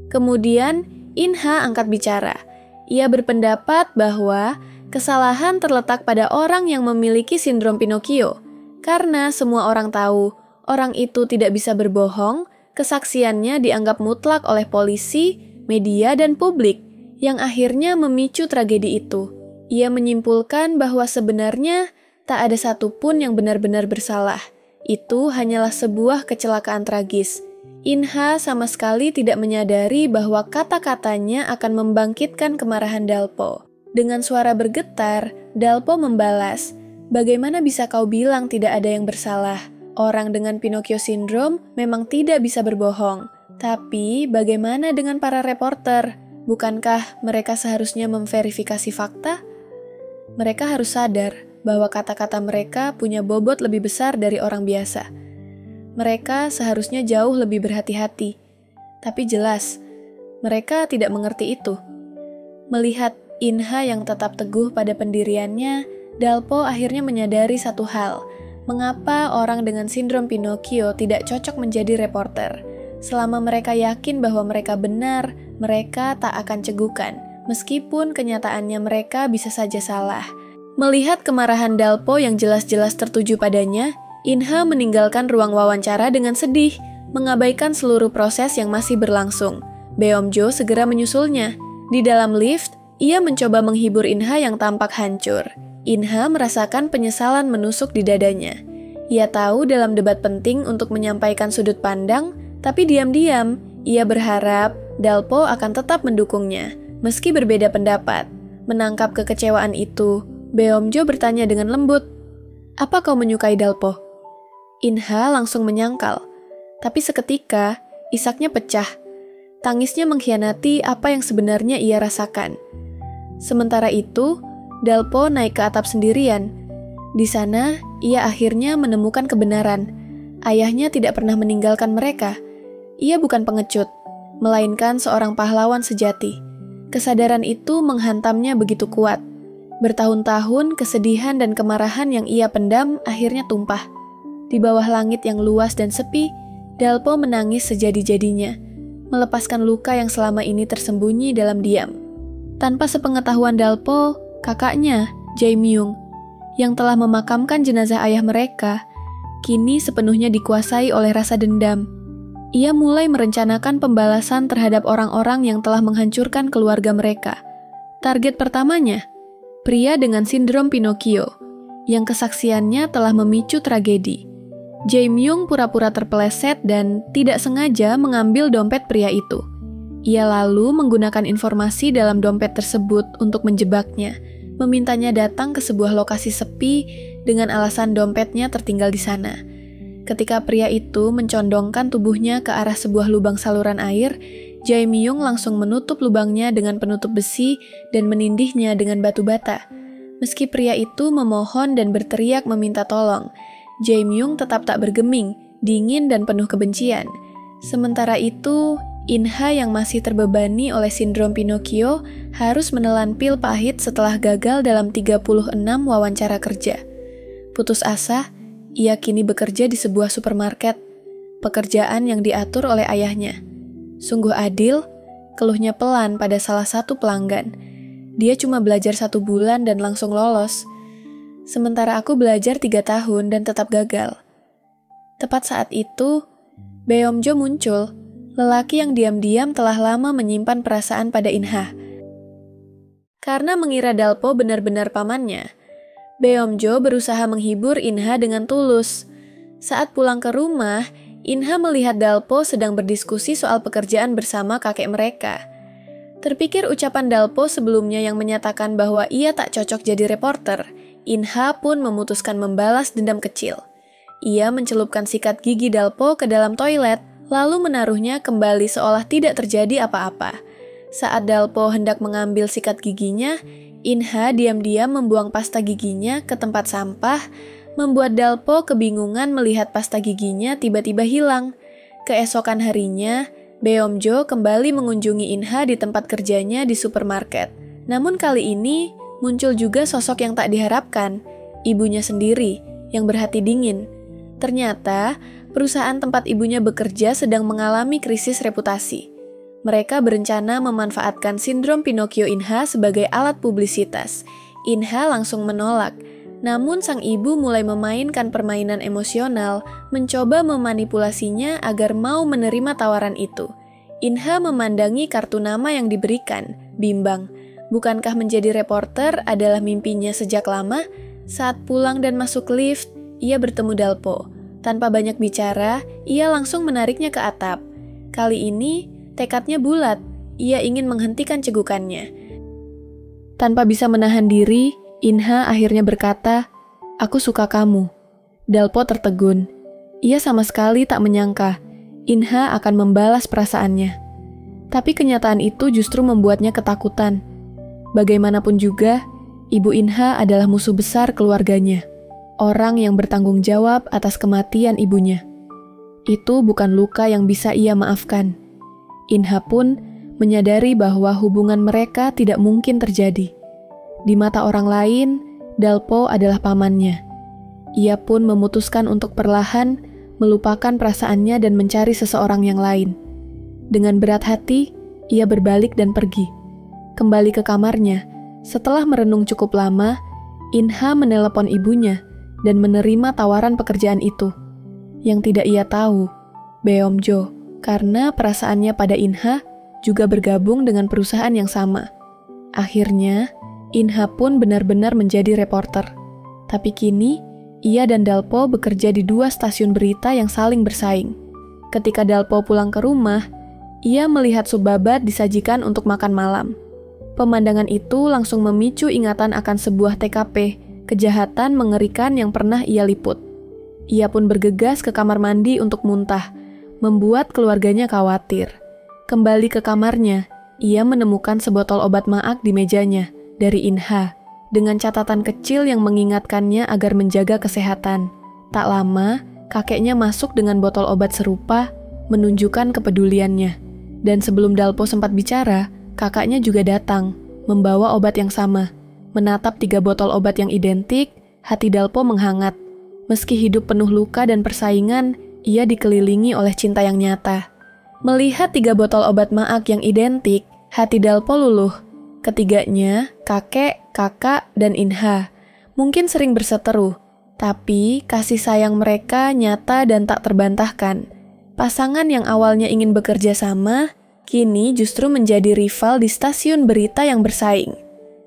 Kemudian, Inha angkat bicara. Ia berpendapat bahwa kesalahan terletak pada orang yang memiliki sindrom Pinocchio, karena semua orang tahu orang itu tidak bisa berbohong. Kesaksiannya dianggap mutlak oleh polisi, media, dan publik, yang akhirnya memicu tragedi itu. Ia menyimpulkan bahwa sebenarnya tak ada satupun yang benar-benar bersalah. Itu hanyalah sebuah kecelakaan tragis. Inha sama sekali tidak menyadari bahwa kata-katanya akan membangkitkan kemarahan Dalpo. Dengan suara bergetar, Dalpo membalas, "Bagaimana bisa kau bilang tidak ada yang bersalah? Orang dengan Pinocchio Syndrome memang tidak bisa berbohong. Tapi bagaimana dengan para reporter? Bukankah mereka seharusnya memverifikasi fakta?" Mereka harus sadar bahwa kata-kata mereka punya bobot lebih besar dari orang biasa. Mereka seharusnya jauh lebih berhati-hati. Tapi jelas, mereka tidak mengerti itu. Melihat Inha yang tetap teguh pada pendiriannya, Dalpo akhirnya menyadari satu hal. Mengapa orang dengan sindrom Pinocchio tidak cocok menjadi reporter? Selama mereka yakin bahwa mereka benar, mereka tak akan cegukan. Meskipun kenyataannya mereka bisa saja salah. Melihat kemarahan Dalpo yang jelas-jelas tertuju padanya, Inha meninggalkan ruang wawancara dengan sedih, mengabaikan seluruh proses yang masih berlangsung. Beomjo segera menyusulnya. Di dalam lift, ia mencoba menghibur Inha yang tampak hancur. Inha merasakan penyesalan menusuk di dadanya. Ia tahu dalam debat penting untuk menyampaikan sudut pandang, tapi diam-diam, ia berharap Dalpo akan tetap mendukungnya. Meski berbeda pendapat, menangkap kekecewaan itu, Beomjo bertanya dengan lembut, "Apa kau menyukai Dalpo?" Inha langsung menyangkal, tapi seketika isaknya pecah. Tangisnya mengkhianati apa yang sebenarnya ia rasakan. Sementara itu, Dalpo naik ke atap sendirian. Di sana, ia akhirnya menemukan kebenaran. Ayahnya tidak pernah meninggalkan mereka. Ia bukan pengecut, melainkan seorang pahlawan sejati. Kesadaran itu menghantamnya begitu kuat. Bertahun-tahun kesedihan dan kemarahan yang ia pendam akhirnya tumpah. Di bawah langit yang luas dan sepi, Dalpo menangis sejadi-jadinya, melepaskan luka yang selama ini tersembunyi dalam diam. Tanpa sepengetahuan Dalpo, kakaknya, Jae-myung, yang telah memakamkan jenazah ayah mereka, kini sepenuhnya dikuasai oleh rasa dendam. Ia mulai merencanakan pembalasan terhadap orang-orang yang telah menghancurkan keluarga mereka. Target pertamanya, pria dengan sindrom Pinocchio, yang kesaksiannya telah memicu tragedi. Jae-myung pura-pura terpeleset dan tidak sengaja mengambil dompet pria itu. Ia lalu menggunakan informasi dalam dompet tersebut untuk menjebaknya, memintanya datang ke sebuah lokasi sepi dengan alasan dompetnya tertinggal di sana. Ketika pria itu mencondongkan tubuhnya ke arah sebuah lubang saluran air, Jae-myung langsung menutup lubangnya dengan penutup besi dan menindihnya dengan batu bata. Meski pria itu memohon dan berteriak meminta tolong, Jae-myung tetap tak bergeming, dingin dan penuh kebencian. Sementara itu, Inha yang masih terbebani oleh sindrom Pinocchio harus menelan pil pahit setelah gagal dalam 36 wawancara kerja. Putus asa, ia kini bekerja di sebuah supermarket, pekerjaan yang diatur oleh ayahnya. Sungguh adil, keluhnya pelan pada salah satu pelanggan. Dia cuma belajar 1 bulan dan langsung lolos. Sementara aku belajar 3 tahun dan tetap gagal. Tepat saat itu, Beomjo muncul, lelaki yang diam-diam telah lama menyimpan perasaan pada Inha. Karena mengira Dalpo benar-benar pamannya, Beomjo berusaha menghibur Inha dengan tulus. Saat pulang ke rumah, Inha melihat Dalpo sedang berdiskusi soal pekerjaan bersama kakek mereka. Terpikir ucapan Dalpo sebelumnya yang menyatakan bahwa ia tak cocok jadi reporter, Inha pun memutuskan membalas dendam kecil. Ia mencelupkan sikat gigi Dalpo ke dalam toilet, lalu menaruhnya kembali seolah tidak terjadi apa-apa. Saat Dalpo hendak mengambil sikat giginya, Inha diam-diam membuang pasta giginya ke tempat sampah, membuat Dalpo kebingungan melihat pasta giginya tiba-tiba hilang. Keesokan harinya, Beomjo kembali mengunjungi Inha di tempat kerjanya di supermarket. Namun kali ini, muncul juga sosok yang tak diharapkan, ibunya sendiri, yang berhati dingin. Ternyata, perusahaan tempat ibunya bekerja sedang mengalami krisis reputasi. Mereka berencana memanfaatkan sindrom Pinocchio Inha sebagai alat publisitas. Inha langsung menolak. Namun sang ibu mulai memainkan permainan emosional, mencoba memanipulasinya agar mau menerima tawaran itu. Inha memandangi kartu nama yang diberikan, bimbang. Bukankah menjadi reporter adalah mimpinya sejak lama? Saat pulang dan masuk lift, ia bertemu Dalpo. Tanpa banyak bicara, ia langsung menariknya ke atap. Kali ini, tekadnya bulat. Ia ingin menghentikan cegukannya. Tanpa bisa menahan diri, Inha akhirnya berkata, "Aku suka kamu." Dalpo tertegun. Ia sama sekali tak menyangka Inha akan membalas perasaannya. Tapi kenyataan itu justru membuatnya ketakutan. Bagaimanapun juga, Ibu Inha adalah musuh besar keluarganya. Orang yang bertanggung jawab atas kematian ibunya. Itu bukan luka yang bisa ia maafkan. Inha pun menyadari bahwa hubungan mereka tidak mungkin terjadi. Di mata orang lain, Dalpo adalah pamannya. Ia pun memutuskan untuk perlahan melupakan perasaannya dan mencari seseorang yang lain. Dengan berat hati, ia berbalik dan pergi. Kembali ke kamarnya, setelah merenung cukup lama, Inha menelepon ibunya dan menerima tawaran pekerjaan itu. Yang tidak ia tahu, Beomjo, karena perasaannya pada Inha juga bergabung dengan perusahaan yang sama. Akhirnya, Inha pun benar-benar menjadi reporter. Tapi kini, ia dan Dalpo bekerja di 2 stasiun berita yang saling bersaing. Ketika Dalpo pulang ke rumah, ia melihat Subabat disajikan untuk makan malam. Pemandangan itu langsung memicu ingatan akan sebuah TKP, kejahatan mengerikan yang pernah ia liput. Ia pun bergegas ke kamar mandi untuk muntah, membuat keluarganya khawatir. Kembali ke kamarnya, ia menemukan sebotol obat maak di mejanya, dari Inha, dengan catatan kecil yang mengingatkannya agar menjaga kesehatan. Tak lama, kakeknya masuk dengan botol obat serupa, menunjukkan kepeduliannya. Dan sebelum Dalpo sempat bicara, kakaknya juga datang, membawa obat yang sama. Menatap 3 botol obat yang identik, hati Dalpo menghangat. Meski hidup penuh luka dan persaingan, ia dikelilingi oleh cinta yang nyata. Melihat 3 botol obat maak yang identik, hati Dalpo luluh. Ketiganya, kakek, kakak, dan Inha, mungkin sering berseteru, tapi kasih sayang mereka nyata dan tak terbantahkan. Pasangan yang awalnya ingin bekerja sama, kini justru menjadi rival di stasiun berita yang bersaing.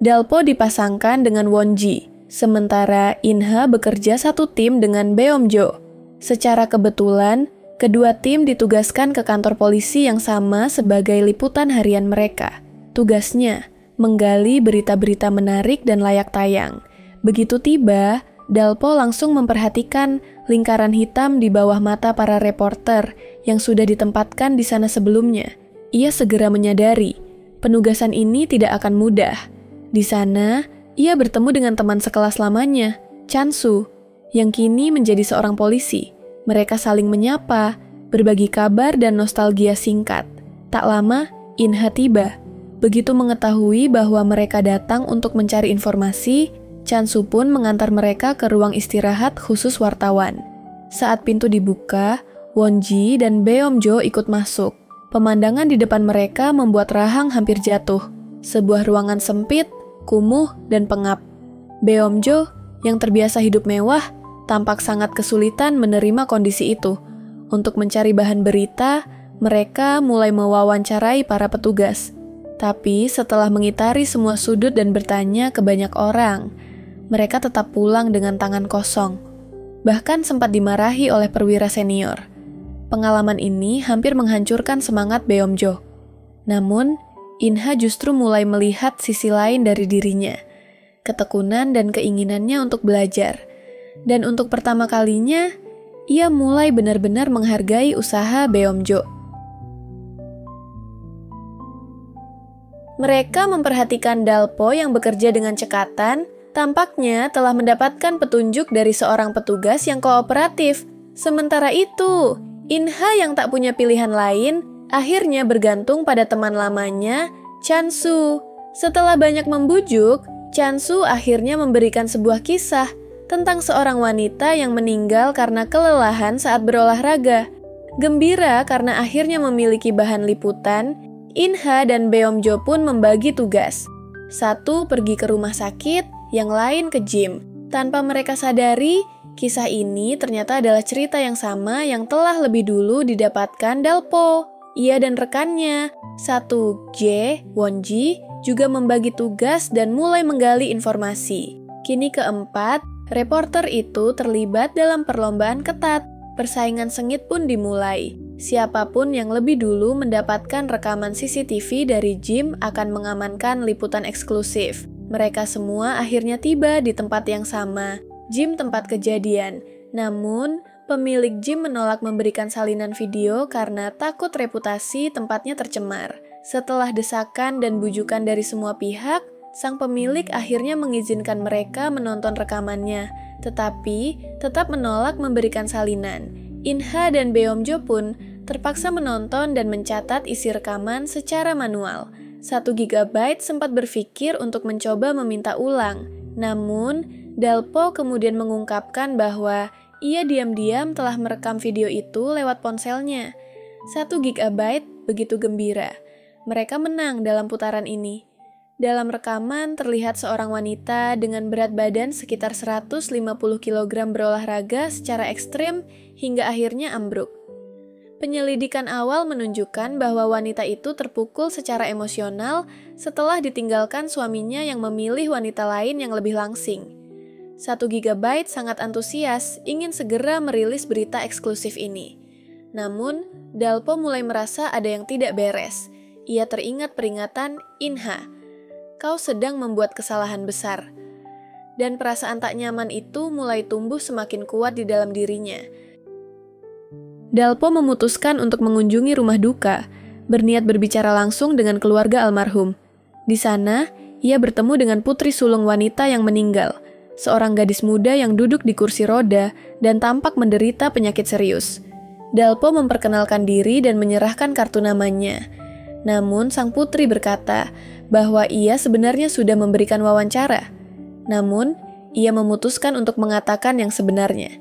Dalpo dipasangkan dengan Wonji, sementara Inha bekerja satu tim dengan Beomjo. Secara kebetulan, kedua tim ditugaskan ke kantor polisi yang sama sebagai liputan harian mereka. Tugasnya, menggali berita-berita menarik dan layak tayang. Begitu tiba, Dalpo langsung memperhatikan lingkaran hitam di bawah mata para reporter yang sudah ditempatkan di sana sebelumnya. Ia segera menyadari, penugasan ini tidak akan mudah. Di sana, ia bertemu dengan teman sekelas lamanya, Chansu, yang kini menjadi seorang polisi. Mereka saling menyapa, berbagi kabar dan nostalgia singkat. Tak lama, Inha tiba. Begitu mengetahui bahwa mereka datang untuk mencari informasi, Chansu pun mengantar mereka ke ruang istirahat khusus wartawan. Saat pintu dibuka, Wonji dan Beomjo ikut masuk. Pemandangan di depan mereka membuat Rahang hampir jatuh. Sebuah ruangan sempit, kumuh, dan pengap. Beomjo, yang terbiasa hidup mewah, tampak sangat kesulitan menerima kondisi itu. Untuk mencari bahan berita, mereka mulai mewawancarai para petugas. Tapi setelah mengitari semua sudut dan bertanya ke banyak orang, mereka tetap pulang dengan tangan kosong. Bahkan sempat dimarahi oleh perwira senior. Pengalaman ini hampir menghancurkan semangat Beomjo. Namun, Inha justru mulai melihat sisi lain dari dirinya, ketekunan dan keinginannya untuk belajar. Dan untuk pertama kalinya, ia mulai benar-benar menghargai usaha Beomjo. Mereka memperhatikan Dalpo yang bekerja dengan cekatan, tampaknya telah mendapatkan petunjuk dari seorang petugas yang kooperatif. Sementara itu, Inha yang tak punya pilihan lain, akhirnya bergantung pada teman lamanya, Chansu. Setelah banyak membujuk, Chansu akhirnya memberikan sebuah kisah tentang seorang wanita yang meninggal karena kelelahan saat berolahraga. Gembira karena akhirnya memiliki bahan liputan, Inha dan Beomjo pun membagi tugas. Satu pergi ke rumah sakit, yang lain ke gym. Tanpa mereka sadari, kisah ini ternyata adalah cerita yang sama yang telah lebih dulu didapatkan Dalpo. Ia dan rekannya, satu J, Wonji, juga membagi tugas dan mulai menggali informasi. Kini keempat, reporter itu terlibat dalam perlombaan ketat. Persaingan sengit pun dimulai. Siapapun yang lebih dulu mendapatkan rekaman CCTV dari gym akan mengamankan liputan eksklusif. Mereka semua akhirnya tiba di tempat yang sama, gym tempat kejadian. Namun, pemilik gym menolak memberikan salinan video karena takut reputasi tempatnya tercemar. Setelah desakan dan bujukan dari semua pihak, sang pemilik akhirnya mengizinkan mereka menonton rekamannya, tetapi tetap menolak memberikan salinan. Inha dan Beomjo pun terpaksa menonton dan mencatat isi rekaman secara manual. 1 GB sempat berpikir untuk mencoba meminta ulang. Namun, Dalpo kemudian mengungkapkan bahwa ia diam-diam telah merekam video itu lewat ponselnya. 1 GB begitu gembira. Mereka menang dalam putaran ini. Dalam rekaman terlihat seorang wanita dengan berat badan sekitar 150 kg berolahraga secara ekstrim hingga akhirnya ambruk. Penyelidikan awal menunjukkan bahwa wanita itu terpukul secara emosional setelah ditinggalkan suaminya yang memilih wanita lain yang lebih langsing. 1 GB sangat antusias ingin segera merilis berita eksklusif ini. Namun, Dalpo mulai merasa ada yang tidak beres. Ia teringat peringatan Inha, "Kau sedang membuat kesalahan besar." Dan perasaan tak nyaman itu mulai tumbuh semakin kuat di dalam dirinya. Dalpo memutuskan untuk mengunjungi rumah duka, berniat berbicara langsung dengan keluarga almarhum. Di sana, ia bertemu dengan putri sulung wanita yang meninggal, seorang gadis muda yang duduk di kursi roda dan tampak menderita penyakit serius. Dalpo memperkenalkan diri dan menyerahkan kartu namanya. Namun, sang putri berkata bahwa ia sebenarnya sudah memberikan wawancara. Namun, ia memutuskan untuk mengatakan yang sebenarnya.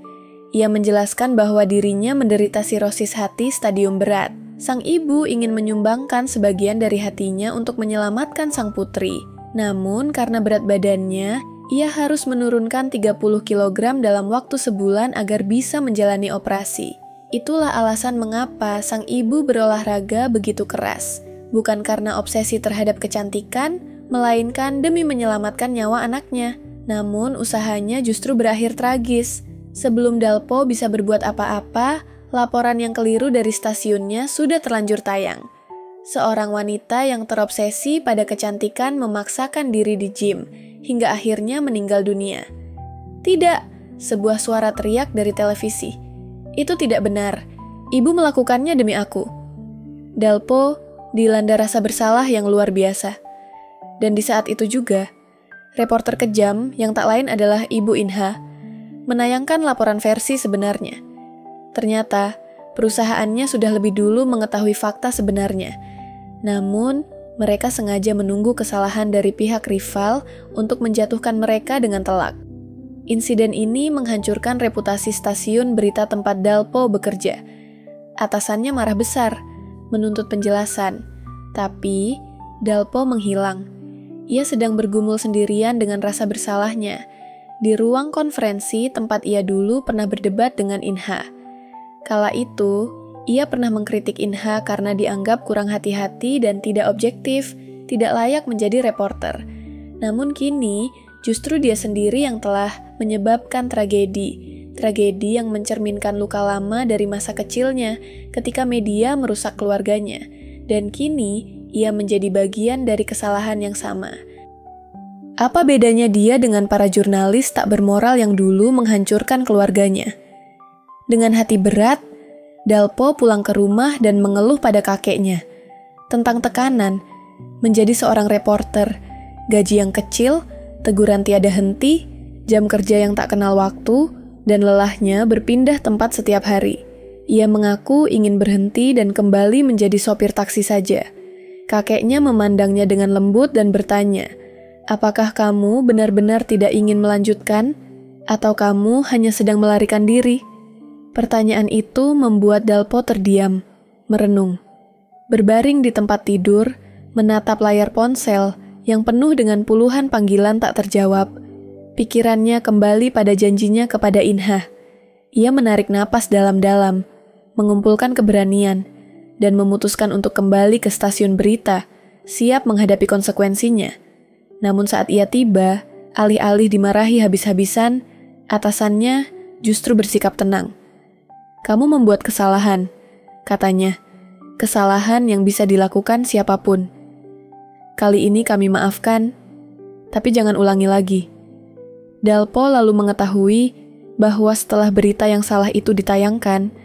Ia menjelaskan bahwa dirinya menderita sirosis hati stadium berat. Sang ibu ingin menyumbangkan sebagian dari hatinya untuk menyelamatkan sang putri. Namun, karena berat badannya, ia harus menurunkan 30 kg dalam waktu sebulan agar bisa menjalani operasi. Itulah alasan mengapa sang ibu berolahraga begitu keras. Bukan karena obsesi terhadap kecantikan, melainkan demi menyelamatkan nyawa anaknya. Namun usahanya justru berakhir tragis. Sebelum Dalpo bisa berbuat apa-apa, laporan yang keliru dari stasiunnya sudah terlanjur tayang. Seorang wanita yang terobsesi pada kecantikan memaksakan diri di gym, hingga akhirnya meninggal dunia. "Tidak," sebuah suara teriak dari televisi. "Itu tidak benar. Ibu melakukannya demi aku." Dalpo dilanda rasa bersalah yang luar biasa. Dan di saat itu juga, reporter kejam yang tak lain adalah Ibu Inha menayangkan laporan versi sebenarnya. Ternyata, perusahaannya sudah lebih dulu mengetahui fakta sebenarnya. Namun, mereka sengaja menunggu kesalahan dari pihak rival untuk menjatuhkan mereka dengan telak. Insiden ini menghancurkan reputasi stasiun berita tempat Dalpo bekerja. Atasannya marah besar, menuntut penjelasan. Tapi, Dalpo menghilang. Ia sedang bergumul sendirian dengan rasa bersalahnya. Di ruang konferensi tempat ia dulu pernah berdebat dengan Inha. Kala itu, ia pernah mengkritik Inha karena dianggap kurang hati-hati dan tidak objektif, tidak layak menjadi reporter. Namun kini, justru dia sendiri yang telah menyebabkan tragedi yang mencerminkan luka lama dari masa kecilnya ketika media merusak keluarganya. Dan kini, ia menjadi bagian dari kesalahan yang sama. Apa bedanya dia dengan para jurnalis tak bermoral yang dulu menghancurkan keluarganya? Dengan hati berat, Dalpo pulang ke rumah dan mengeluh pada kakeknya tentang tekanan menjadi seorang reporter, gaji yang kecil, teguran tiada henti, jam kerja yang tak kenal waktu, dan lelahnya berpindah tempat setiap hari. Ia mengaku ingin berhenti dan kembali menjadi sopir taksi saja. Kakeknya memandangnya dengan lembut dan bertanya, "Apakah kamu benar-benar tidak ingin melanjutkan? Atau kamu hanya sedang melarikan diri?" Pertanyaan itu membuat Dalpo terdiam, merenung. Berbaring di tempat tidur, menatap layar ponsel yang penuh dengan puluhan panggilan tak terjawab. Pikirannya kembali pada janjinya kepada Inha. Ia menarik napas dalam-dalam, mengumpulkan keberanian, dan memutuskan untuk kembali ke stasiun berita siap menghadapi konsekuensinya. Namun saat ia tiba, alih-alih dimarahi habis-habisan, atasannya justru bersikap tenang. "Kamu membuat kesalahan," katanya. "Kesalahan yang bisa dilakukan siapapun. Kali ini kami maafkan, tapi jangan ulangi lagi." Dalpo lalu mengetahui bahwa setelah berita yang salah itu ditayangkan,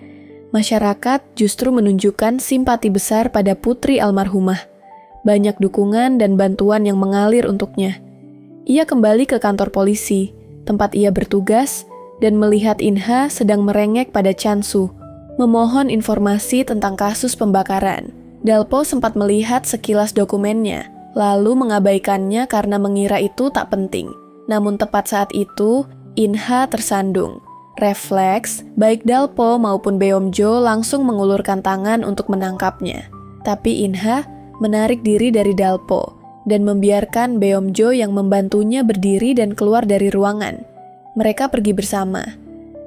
masyarakat justru menunjukkan simpati besar pada putri almarhumah. Banyak dukungan dan bantuan yang mengalir untuknya. Ia kembali ke kantor polisi, tempat ia bertugas, dan melihat Inha sedang merengek pada Chansu, memohon informasi tentang kasus pembakaran. Dalpo sempat melihat sekilas dokumennya, lalu mengabaikannya karena mengira itu tak penting. Namun tepat saat itu, Inha tersandung. Refleks, baik Dalpo maupun Beomjo langsung mengulurkan tangan untuk menangkapnya. Tapi Inha menarik diri dari Dalpo dan membiarkan Beomjo yang membantunya berdiri dan keluar dari ruangan. Mereka pergi bersama.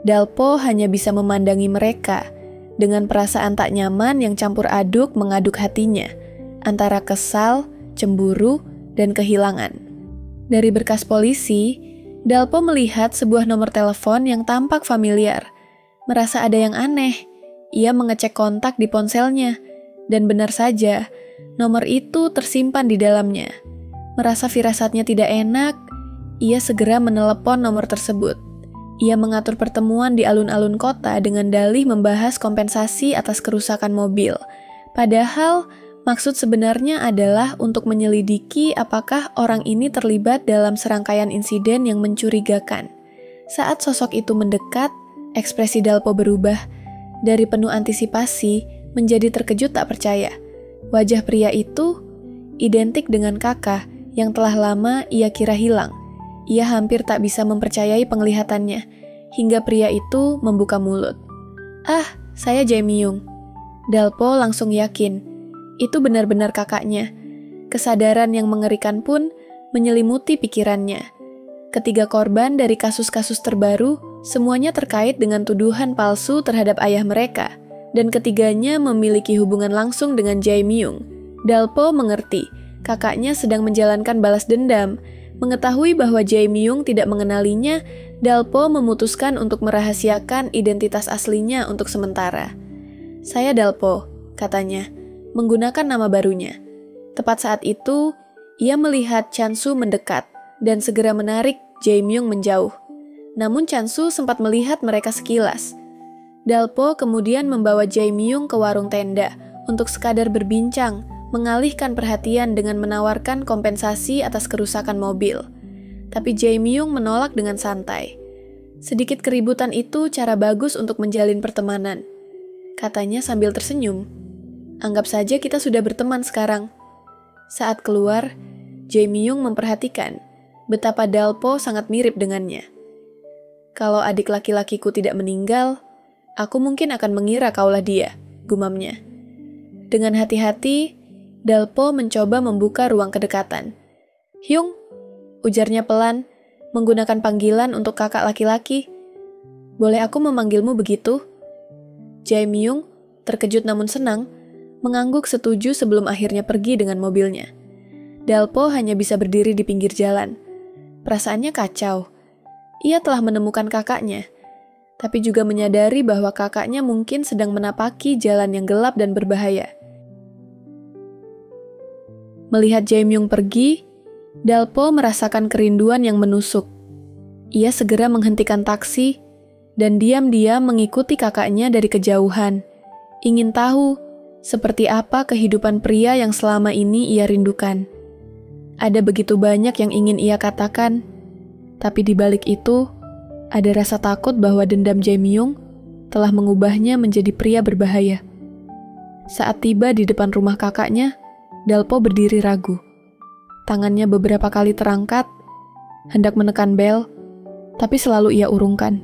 Dalpo hanya bisa memandangi mereka dengan perasaan tak nyaman yang campur aduk mengaduk hatinya, antara kesal, cemburu, dan kehilangan. Dari berkas polisi, Dalpo melihat sebuah nomor telepon yang tampak familiar. Merasa ada yang aneh. Ia mengecek kontak di ponselnya, dan benar saja, nomor itu tersimpan di dalamnya. Merasa firasatnya tidak enak, ia segera menelepon nomor tersebut. Ia mengatur pertemuan di alun-alun kota dengan dalih membahas kompensasi atas kerusakan mobil. Padahal, maksud sebenarnya adalah untuk menyelidiki apakah orang ini terlibat dalam serangkaian insiden yang mencurigakan. Saat sosok itu mendekat, ekspresi Dalpo berubah. Dari penuh antisipasi, menjadi terkejut tak percaya. Wajah pria itu identik dengan kakak yang telah lama ia kira hilang. Ia hampir tak bisa mempercayai penglihatannya, hingga pria itu membuka mulut. "Ah, saya Jae Myung." Dalpo langsung yakin, itu benar-benar kakaknya. Kesadaran yang mengerikan pun menyelimuti pikirannya. Ketiga korban dari kasus-kasus terbaru, semuanya terkait dengan tuduhan palsu terhadap ayah mereka, dan ketiganya memiliki hubungan langsung dengan Jae Myung. Dalpo mengerti, kakaknya sedang menjalankan balas dendam. Mengetahui bahwa Jae Myung tidak mengenalinya, Dalpo memutuskan untuk merahasiakan identitas aslinya untuk sementara. "Saya Dalpo," katanya, menggunakan nama barunya. Tepat saat itu, ia melihat Chansu mendekat dan segera menarik Jae Myung menjauh. Namun Chansu sempat melihat mereka sekilas. Dalpo kemudian membawa Jae Myung ke warung tenda untuk sekadar berbincang, mengalihkan perhatian dengan menawarkan kompensasi atas kerusakan mobil. Tapi Jae Myung menolak dengan santai. "Sedikit keributan itu cara bagus untuk menjalin pertemanan," katanya sambil tersenyum. "Anggap saja kita sudah berteman sekarang." Saat keluar, Jae Myung memperhatikan betapa Dalpo sangat mirip dengannya. "Kalau adik laki-lakiku tidak meninggal, aku mungkin akan mengira kaulah dia," gumamnya. Dengan hati-hati, Dalpo mencoba membuka ruang kedekatan. "Hyung," ujarnya pelan, menggunakan panggilan untuk kakak laki-laki. "Boleh aku memanggilmu begitu?" Jae Myung, terkejut namun senang, mengangguk setuju sebelum akhirnya pergi dengan mobilnya. Dalpo hanya bisa berdiri di pinggir jalan. Perasaannya kacau. Ia telah menemukan kakaknya, tapi juga menyadari bahwa kakaknya mungkin sedang menapaki jalan yang gelap dan berbahaya. Melihat Jae Myung pergi, Dalpo merasakan kerinduan yang menusuk. Ia segera menghentikan taksi dan diam-diam mengikuti kakaknya dari kejauhan. Ingin tahu seperti apa kehidupan pria yang selama ini ia rindukan. Ada begitu banyak yang ingin ia katakan, tapi di balik itu ada rasa takut bahwa dendam Jae Myung telah mengubahnya menjadi pria berbahaya. Saat tiba di depan rumah kakaknya, Dalpo berdiri ragu. Tangannya beberapa kali terangkat, hendak menekan bel, tapi selalu ia urungkan.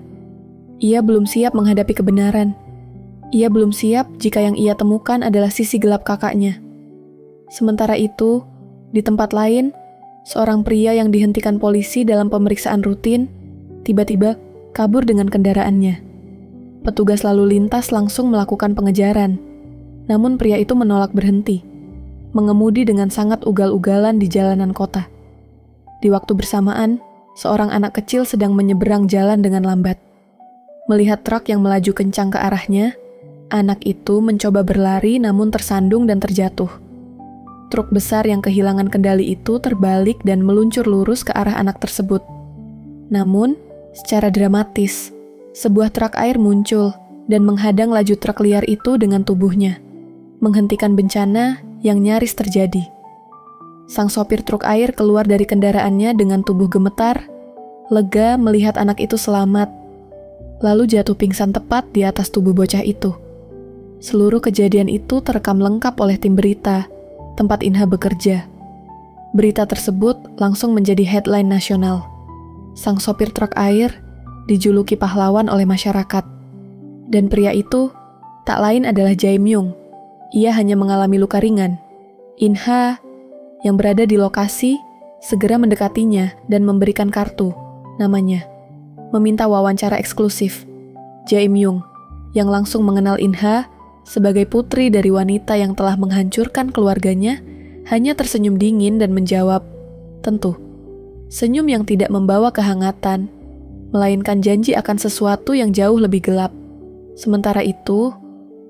Ia belum siap menghadapi kebenaran. Ia belum siap jika yang ia temukan adalah sisi gelap kakaknya. Sementara itu, di tempat lain, seorang pria yang dihentikan polisi dalam pemeriksaan rutin, tiba-tiba kabur dengan kendaraannya. Petugas lalu lintas langsung melakukan pengejaran, namun pria itu menolak berhenti. mengemudi dengan sangat ugal-ugalan di jalanan kota. Di waktu bersamaan, seorang anak kecil sedang menyeberang jalan dengan lambat. Melihat truk yang melaju kencang ke arahnya, anak itu mencoba berlari namun tersandung dan terjatuh. Truk besar yang kehilangan kendali itu terbalik dan meluncur lurus ke arah anak tersebut. Namun, secara dramatis, sebuah truk air muncul dan menghadang laju truk liar itu dengan tubuhnya, menghentikan bencana yang nyaris terjadi. Sang sopir truk air keluar dari kendaraannya dengan tubuh gemetar, lega melihat anak itu selamat, lalu jatuh pingsan tepat di atas tubuh bocah itu. Seluruh kejadian itu terekam lengkap oleh tim berita tempat Inha bekerja. Berita tersebut langsung menjadi headline nasional. Sang sopir truk air dijuluki pahlawan oleh masyarakat. Dan pria itu tak lain adalah Jae Myung. Ia hanya mengalami luka ringan. Inha yang berada di lokasi segera mendekatinya dan memberikan kartu, namanya, meminta wawancara eksklusif. Jae Myung yang langsung mengenal Inha sebagai putri dari wanita yang telah menghancurkan keluarganya, hanya tersenyum dingin dan menjawab, tentu, senyum yang tidak membawa kehangatan, melainkan janji akan sesuatu yang jauh lebih gelap. Sementara itu,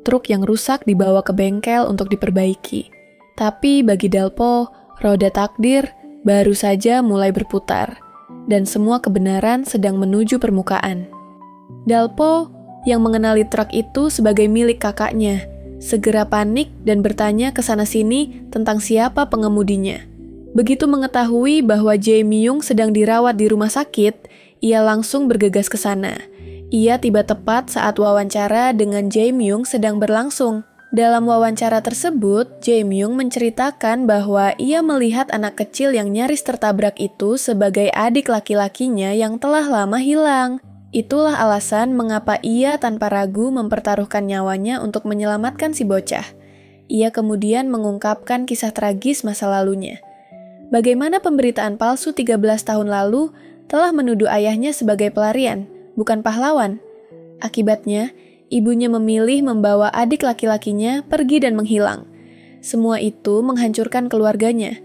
truk yang rusak dibawa ke bengkel untuk diperbaiki. Tapi bagi Dalpo, roda takdir baru saja mulai berputar, dan semua kebenaran sedang menuju permukaan. Dalpo yang mengenali truk itu sebagai milik kakaknya, segera panik dan bertanya ke sana-sini tentang siapa pengemudinya. Begitu mengetahui bahwa Jae Myung sedang dirawat di rumah sakit, ia langsung bergegas ke sana. Ia tiba tepat saat wawancara dengan Jae Myung sedang berlangsung. Dalam wawancara tersebut, Jae Myung menceritakan bahwa ia melihat anak kecil yang nyaris tertabrak itu sebagai adik laki-lakinya yang telah lama hilang. Itulah alasan mengapa ia tanpa ragu mempertaruhkan nyawanya untuk menyelamatkan si bocah. Ia kemudian mengungkapkan kisah tragis masa lalunya. Bagaimana pemberitaan palsu 13 tahun lalu telah menuduh ayahnya sebagai pelarian, bukan pahlawan. Akibatnya, ibunya memilih membawa adik laki-lakinya pergi dan menghilang. Semua itu menghancurkan keluarganya.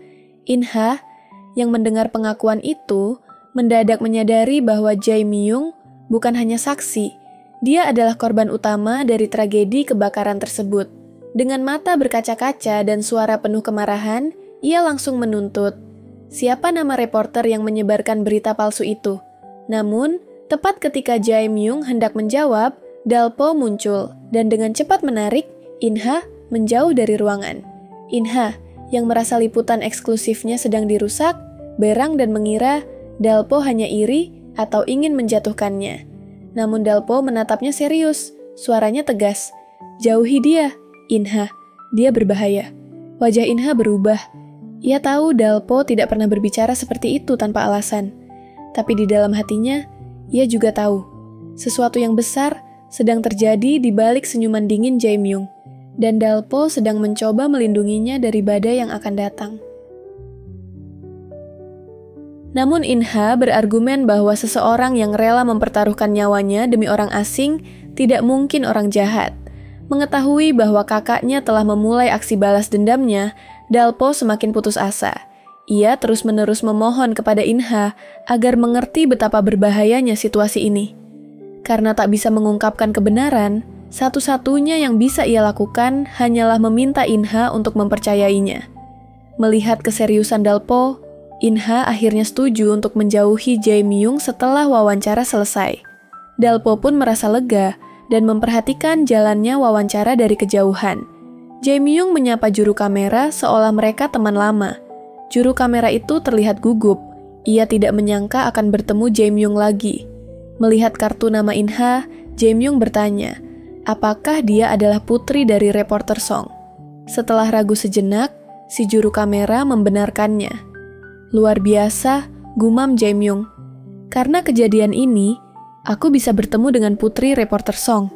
Inha, yang mendengar pengakuan itu, mendadak menyadari bahwa Jae Myung bukan hanya saksi, dia adalah korban utama dari tragedi kebakaran tersebut. Dengan mata berkaca-kaca dan suara penuh kemarahan, ia langsung menuntut, siapa nama reporter yang menyebarkan berita palsu itu? Namun, tepat ketika Jae Myung hendak menjawab, Dalpo muncul, dan dengan cepat menarik, Inha menjauh dari ruangan. Inha, yang merasa liputan eksklusifnya sedang dirusak, berang dan mengira Dalpo hanya iri atau ingin menjatuhkannya. Namun Dalpo menatapnya serius, suaranya tegas. Jauhi dia, Inha, dia berbahaya. Wajah Inha berubah. Ia tahu Dalpo tidak pernah berbicara seperti itu tanpa alasan. Tapi di dalam hatinya, ia juga tahu sesuatu yang besar sedang terjadi di balik senyuman dingin Jae Myung, dan Dalpo sedang mencoba melindunginya dari badai yang akan datang. Namun Inha berargumen bahwa seseorang yang rela mempertaruhkan nyawanya demi orang asing tidak mungkin orang jahat. Mengetahui bahwa kakaknya telah memulai aksi balas dendamnya, Dalpo semakin putus asa. Ia terus-menerus memohon kepada Inha agar mengerti betapa berbahayanya situasi ini. Karena tak bisa mengungkapkan kebenaran, satu-satunya yang bisa ia lakukan hanyalah meminta Inha untuk mempercayainya. Melihat keseriusan Dalpo, Inha akhirnya setuju untuk menjauhi Jae Myung setelah wawancara selesai. Dalpo pun merasa lega dan memperhatikan jalannya wawancara dari kejauhan. Jae Myung menyapa juru kamera seolah mereka teman lama. Juru kamera itu terlihat gugup. Ia tidak menyangka akan bertemu Jae Myung lagi. Melihat kartu nama Inha, Jae Myung bertanya, apakah dia adalah putri dari reporter Song? Setelah ragu sejenak, si juru kamera membenarkannya. Luar biasa, gumam Jae Myung. Karena kejadian ini, aku bisa bertemu dengan putri reporter Song.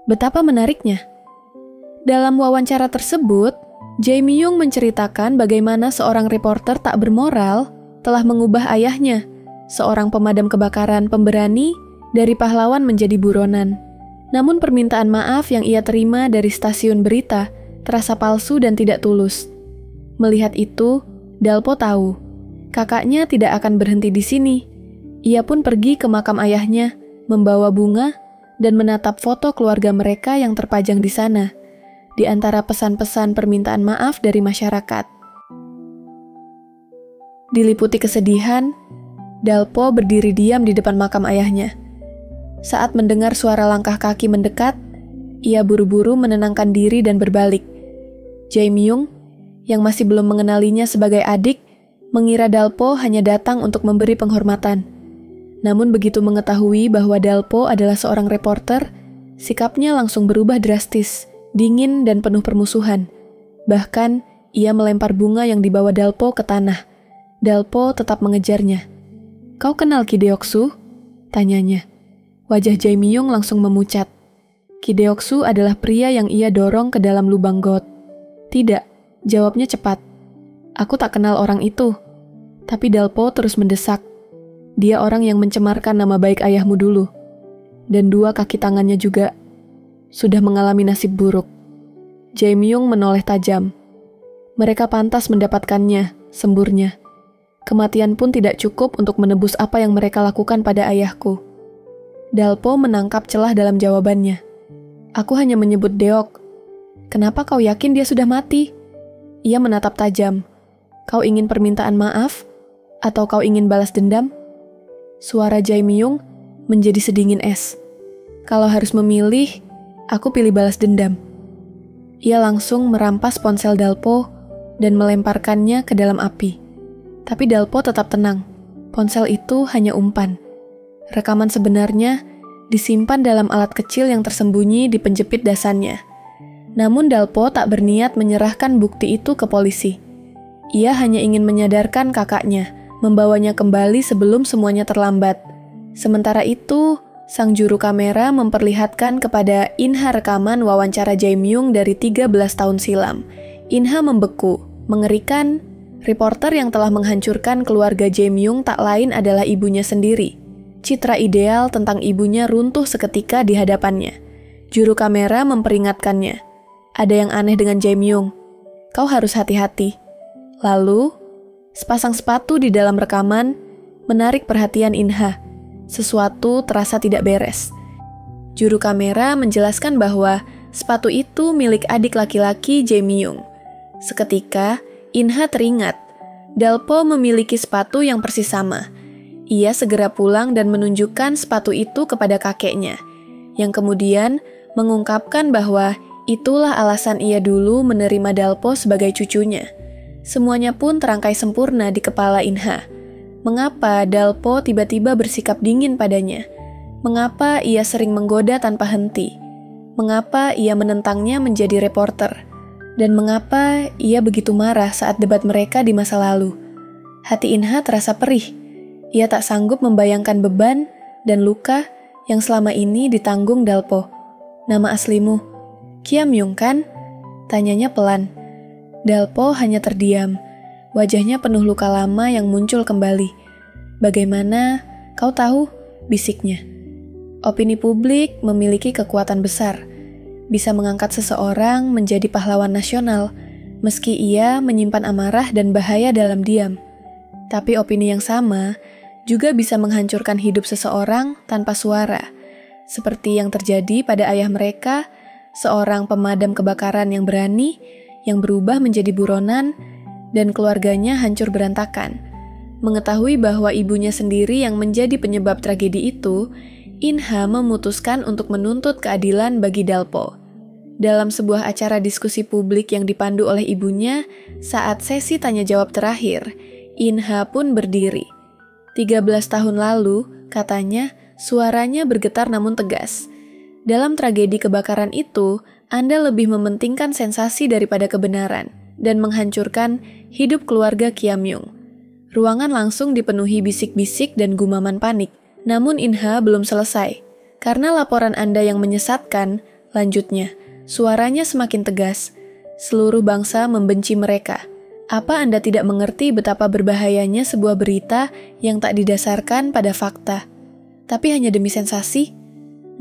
Betapa menariknya. Dalam wawancara tersebut, Jae Myung menceritakan bagaimana seorang reporter tak bermoral telah mengubah ayahnya, seorang pemadam kebakaran pemberani, dari pahlawan menjadi buronan. Namun permintaan maaf yang ia terima dari stasiun berita terasa palsu dan tidak tulus. Melihat itu, Dalpo tahu kakaknya tidak akan berhenti di sini. Ia pun pergi ke makam ayahnya, membawa bunga dan menatap foto keluarga mereka yang terpajang di sana, di antara pesan-pesan permintaan maaf dari masyarakat. Diliputi kesedihan, Dalpo berdiri diam di depan makam ayahnya. Saat mendengar suara langkah kaki mendekat, ia buru-buru menenangkan diri dan berbalik. Jae Myung, yang masih belum mengenalinya sebagai adik, mengira Dalpo hanya datang untuk memberi penghormatan. Namun begitu mengetahui bahwa Dalpo adalah seorang reporter, sikapnya langsung berubah drastis, dingin dan penuh permusuhan. Bahkan, ia melempar bunga yang dibawa Dalpo ke tanah. Dalpo tetap mengejarnya. "Kau kenal Ki Deok-su?" tanyanya. Wajah Jae Myung langsung memucat. Ki Deok-su adalah pria yang ia dorong ke dalam lubang got. "Tidak," jawabnya cepat. "Aku tak kenal orang itu." Tapi Dalpo terus mendesak. Dia orang yang mencemarkan nama baik ayahmu dulu. Dan dua kaki tangannya juga sudah mengalami nasib buruk. Jae Myung menoleh tajam. Mereka pantas mendapatkannya, semburnya. Kematian pun tidak cukup untuk menebus apa yang mereka lakukan pada ayahku. Dalpo menangkap celah dalam jawabannya. "Aku hanya menyebut Deok. Kenapa kau yakin dia sudah mati?" Ia menatap tajam. "Kau ingin permintaan maaf? Atau kau ingin balas dendam?" Suara Jae Myung menjadi sedingin es. "Kalau harus memilih, aku pilih balas dendam." Ia langsung merampas ponsel Dalpo dan melemparkannya ke dalam api. Tapi Dalpo tetap tenang. Ponsel itu hanya umpan. Rekaman sebenarnya disimpan dalam alat kecil yang tersembunyi di penjepit dasannya. Namun Dalpo tak berniat menyerahkan bukti itu ke polisi. Ia hanya ingin menyadarkan kakaknya, membawanya kembali sebelum semuanya terlambat. Sementara itu, sang juru kamera memperlihatkan kepada Inha rekaman wawancara Jae Myung dari 13 tahun silam. Inha membeku, mengerikan. Reporter yang telah menghancurkan keluarga Jae Myung tak lain adalah ibunya sendiri. Citra ideal tentang ibunya runtuh seketika di hadapannya. Juru kamera memperingatkannya. "Ada yang aneh dengan Jae Myung. Kau harus hati-hati." Lalu, sepasang sepatu di dalam rekaman menarik perhatian Inha. Sesuatu terasa tidak beres. Juru kamera menjelaskan bahwa sepatu itu milik adik laki-laki Jae Myung. Seketika, Inha teringat, Dalpo memiliki sepatu yang persis sama. Ia segera pulang dan menunjukkan sepatu itu kepada kakeknya, yang kemudian mengungkapkan bahwa itulah alasan ia dulu menerima Dalpo sebagai cucunya. Semuanya pun terangkai sempurna di kepala Inha. Mengapa Dalpo tiba-tiba bersikap dingin padanya? Mengapa ia sering menggoda tanpa henti? Mengapa ia menentangnya menjadi reporter? Dan mengapa ia begitu marah saat debat mereka di masa lalu? Hati Inha terasa perih. Ia tak sanggup membayangkan beban dan luka yang selama ini ditanggung Dalpo. "Nama aslimu Kia Myung kan?" tanyanya pelan. Dalpo hanya terdiam. Wajahnya penuh luka lama yang muncul kembali. "Bagaimana kau tahu?" bisiknya. "Opini publik memiliki kekuatan besar. Bisa mengangkat seseorang menjadi pahlawan nasional, meski ia menyimpan amarah dan bahaya dalam diam. Tapi opini yang sama juga bisa menghancurkan hidup seseorang tanpa suara, seperti yang terjadi pada ayah mereka, seorang pemadam kebakaran yang berani, yang berubah menjadi buronan, dan keluarganya hancur berantakan. Mengetahui bahwa ibunya sendiri yang menjadi penyebab tragedi itu, Inha memutuskan untuk menuntut keadilan bagi Dalpo. Dalam sebuah acara diskusi publik yang dipandu oleh ibunya, saat sesi tanya jawab terakhir, Inha pun berdiri. 13 tahun lalu, katanya, suaranya bergetar namun tegas. Dalam tragedi kebakaran itu, Anda lebih mementingkan sensasi daripada kebenaran dan menghancurkan hidup keluarga Kia Myung. Ruangan langsung dipenuhi bisik-bisik dan gumaman panik. Namun Inha belum selesai. Karena laporan Anda yang menyesatkan, lanjutnya, suaranya semakin tegas. Seluruh bangsa membenci mereka. Apa Anda tidak mengerti betapa berbahayanya sebuah berita yang tak didasarkan pada fakta, tapi hanya demi sensasi?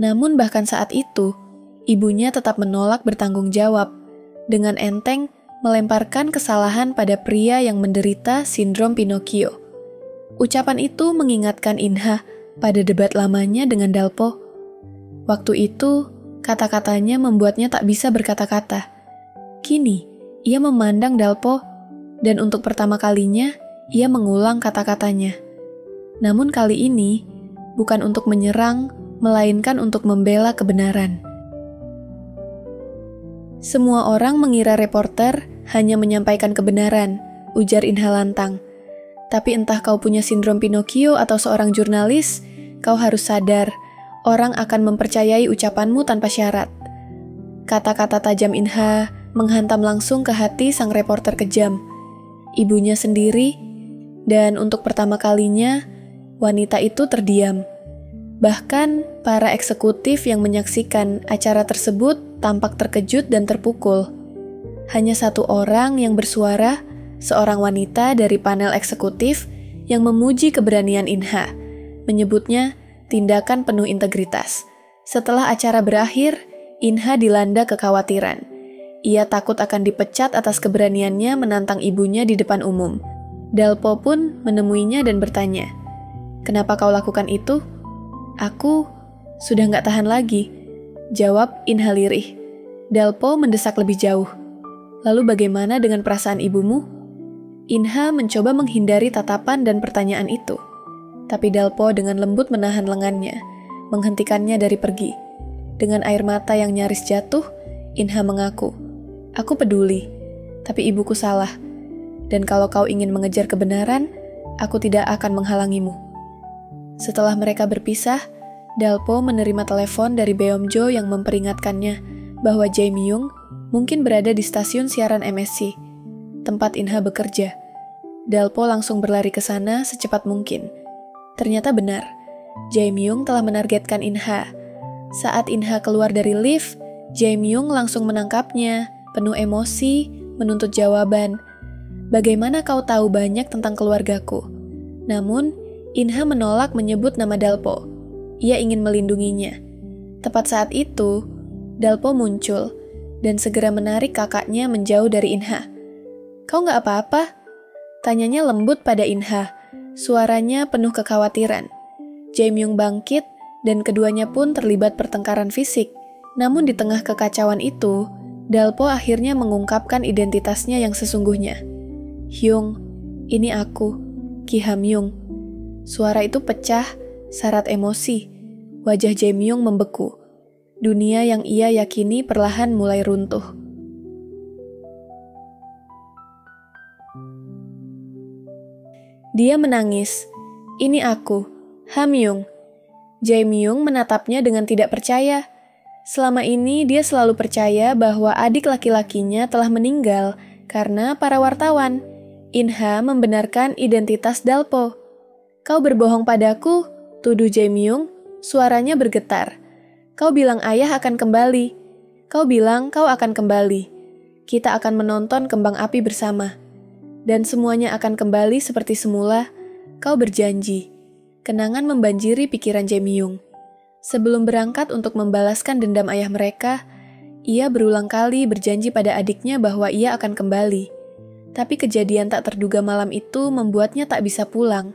Namun bahkan saat itu, ibunya tetap menolak bertanggung jawab. Dengan enteng, melemparkan kesalahan pada pria yang menderita sindrom Pinocchio. Ucapan itu mengingatkan Inha pada debat lamanya dengan Dalpo. Waktu itu, kata-katanya membuatnya tak bisa berkata-kata. Kini, ia memandang Dalpo, dan untuk pertama kalinya, ia mengulang kata-katanya. Namun kali ini, bukan untuk menyerang, melainkan untuk membela kebenaran. Semua orang mengira reporter hanya menyampaikan kebenaran, ujar Inha lantang. Tapi entah kau punya sindrom Pinocchio atau seorang jurnalis, kau harus sadar, orang akan mempercayai ucapanmu tanpa syarat. Kata-kata tajam Inha menghantam langsung ke hati sang reporter kejam. Ibunya sendiri, dan untuk pertama kalinya, wanita itu terdiam. Bahkan, para eksekutif yang menyaksikan acara tersebut tampak terkejut dan terpukul. Hanya satu orang yang bersuara, seorang wanita dari panel eksekutif yang memuji keberanian Inha, menyebutnya tindakan penuh integritas. Setelah acara berakhir, Inha dilanda kekhawatiran. Ia takut akan dipecat atas keberaniannya menantang ibunya di depan umum. Dalpo pun menemuinya dan bertanya, "Kenapa kau lakukan itu?" "Aku sudah nggak tahan lagi," jawab Inha lirih. Dalpo mendesak lebih jauh. "Lalu bagaimana dengan perasaan ibumu?" Inha mencoba menghindari tatapan dan pertanyaan itu. Tapi Dalpo dengan lembut menahan lengannya, menghentikannya dari pergi. Dengan air mata yang nyaris jatuh, Inha mengaku, "Aku peduli, tapi ibuku salah. Dan kalau kau ingin mengejar kebenaran, aku tidak akan menghalangimu." Setelah mereka berpisah, Dalpo menerima telepon dari Beomjo yang memperingatkannya bahwa Jae Myung mungkin berada di stasiun siaran MSC, tempat Inha bekerja. Dalpo langsung berlari ke sana secepat mungkin. Ternyata benar, Jae Myung telah menargetkan Inha. Saat Inha keluar dari lift, Jae Myung langsung menangkapnya, penuh emosi, menuntut jawaban. "Bagaimana kau tahu banyak tentang keluargaku?" Namun, Inha menolak menyebut nama Dalpo. Ia ingin melindunginya. Tepat saat itu, Dalpo muncul dan segera menarik kakaknya menjauh dari Inha. "Kau nggak apa-apa?" tanyanya lembut pada Inha. Suaranya penuh kekhawatiran. Jae Myung bangkit dan keduanya pun terlibat pertengkaran fisik. Namun di tengah kekacauan itu, Dalpo akhirnya mengungkapkan identitasnya yang sesungguhnya. "Hyung, ini aku, Ki Ha Myung." Suara itu pecah, syarat emosi. Wajah Jae Myung membeku. Dunia yang ia yakini perlahan mulai runtuh. Dia menangis. "Ini aku, Ha Myung." Jae Myung menatapnya dengan tidak percaya. Selama ini dia selalu percaya bahwa adik laki-lakinya telah meninggal karena para wartawan. Inha membenarkan identitas Dalpo. "Kau berbohong padaku," tuduh Jae Myung, suaranya bergetar. "Kau bilang ayah akan kembali. Kau bilang kau akan kembali. Kita akan menonton kembang api bersama. Dan semuanya akan kembali seperti semula. Kau berjanji." Kenangan membanjiri pikiran Jae Myung. Sebelum berangkat untuk membalaskan dendam ayah mereka, ia berulang kali berjanji pada adiknya bahwa ia akan kembali. Tapi kejadian tak terduga malam itu membuatnya tak bisa pulang,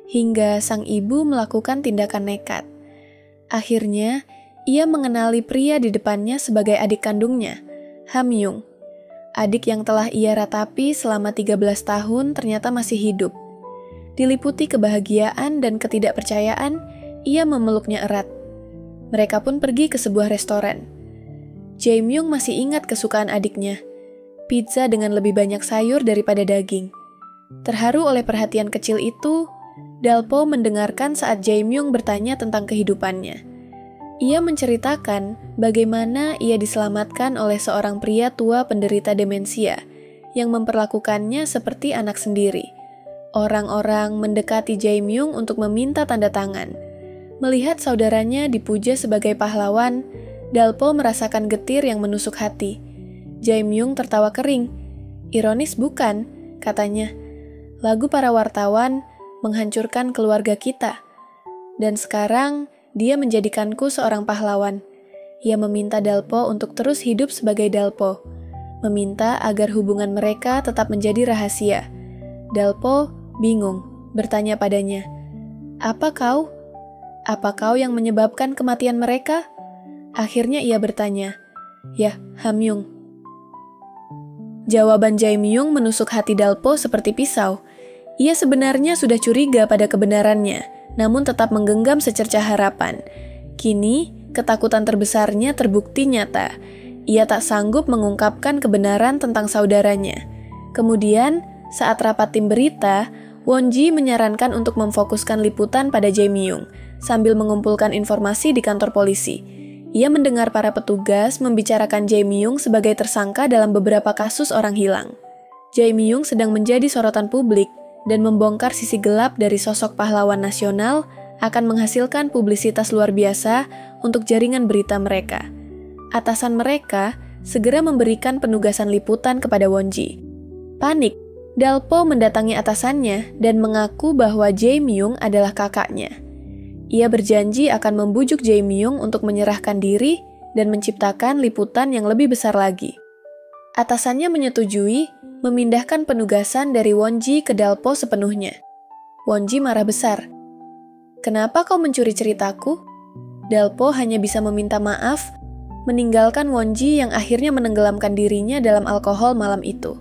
hingga sang ibu melakukan tindakan nekat. Akhirnya, ia mengenali pria di depannya sebagai adik kandungnya, Ha Myung. Adik yang telah ia ratapi selama 13 tahun ternyata masih hidup. Diliputi kebahagiaan dan ketidakpercayaan, ia memeluknya erat. Mereka pun pergi ke sebuah restoran. Jae Myung masih ingat kesukaan adiknya, pizza dengan lebih banyak sayur daripada daging. Terharu oleh perhatian kecil itu, Dalpo mendengarkan saat Jae Myung bertanya tentang kehidupannya. Ia menceritakan bagaimana ia diselamatkan oleh seorang pria tua penderita demensia yang memperlakukannya seperti anak sendiri. Orang-orang mendekati Jae Myung untuk meminta tanda tangan. Melihat saudaranya dipuja sebagai pahlawan, Dalpo merasakan getir yang menusuk hati. Jae Myung tertawa kering. "Ironis bukan?" katanya. "Lagu para wartawan menghancurkan keluarga kita. Dan sekarang, dia menjadikanku seorang pahlawan." Ia meminta Dalpo untuk terus hidup sebagai Dalpo. meminta agar hubungan mereka tetap menjadi rahasia. Dalpo bingung, bertanya padanya, Apa kau? Apa kau yang menyebabkan kematian mereka?" Akhirnya ia bertanya, "Ya, Hamyung." Jawaban Jae-myung menusuk hati Dalpo seperti pisau. Ia sebenarnya sudah curiga pada kebenarannya, namun tetap menggenggam secercah harapan. Kini, ketakutan terbesarnya terbukti nyata. Ia tak sanggup mengungkapkan kebenaran tentang saudaranya. Kemudian, saat rapat tim berita, Won-ji menyarankan untuk memfokuskan liputan pada Jae-myung, sambil mengumpulkan informasi di kantor polisi. Ia mendengar para petugas membicarakan Jae-myung sebagai tersangka dalam beberapa kasus orang hilang. Jae-myung sedang menjadi sorotan publik, dan membongkar sisi gelap dari sosok pahlawan nasional akan menghasilkan publisitas luar biasa untuk jaringan berita mereka. Atasan mereka segera memberikan penugasan liputan kepada Won-ji. Panik, Dalpo mendatangi atasannya dan mengaku bahwa Jae-myung adalah kakaknya. Ia berjanji akan membujuk Jae-myung untuk menyerahkan diri dan menciptakan liputan yang lebih besar lagi. Atasannya menyetujui memindahkan penugasan dari Won-ji ke Dalpo sepenuhnya. Won-ji marah besar. "Kenapa kau mencuri ceritaku?" Dalpo hanya bisa meminta maaf, meninggalkan Won-ji yang akhirnya menenggelamkan dirinya dalam alkohol malam itu.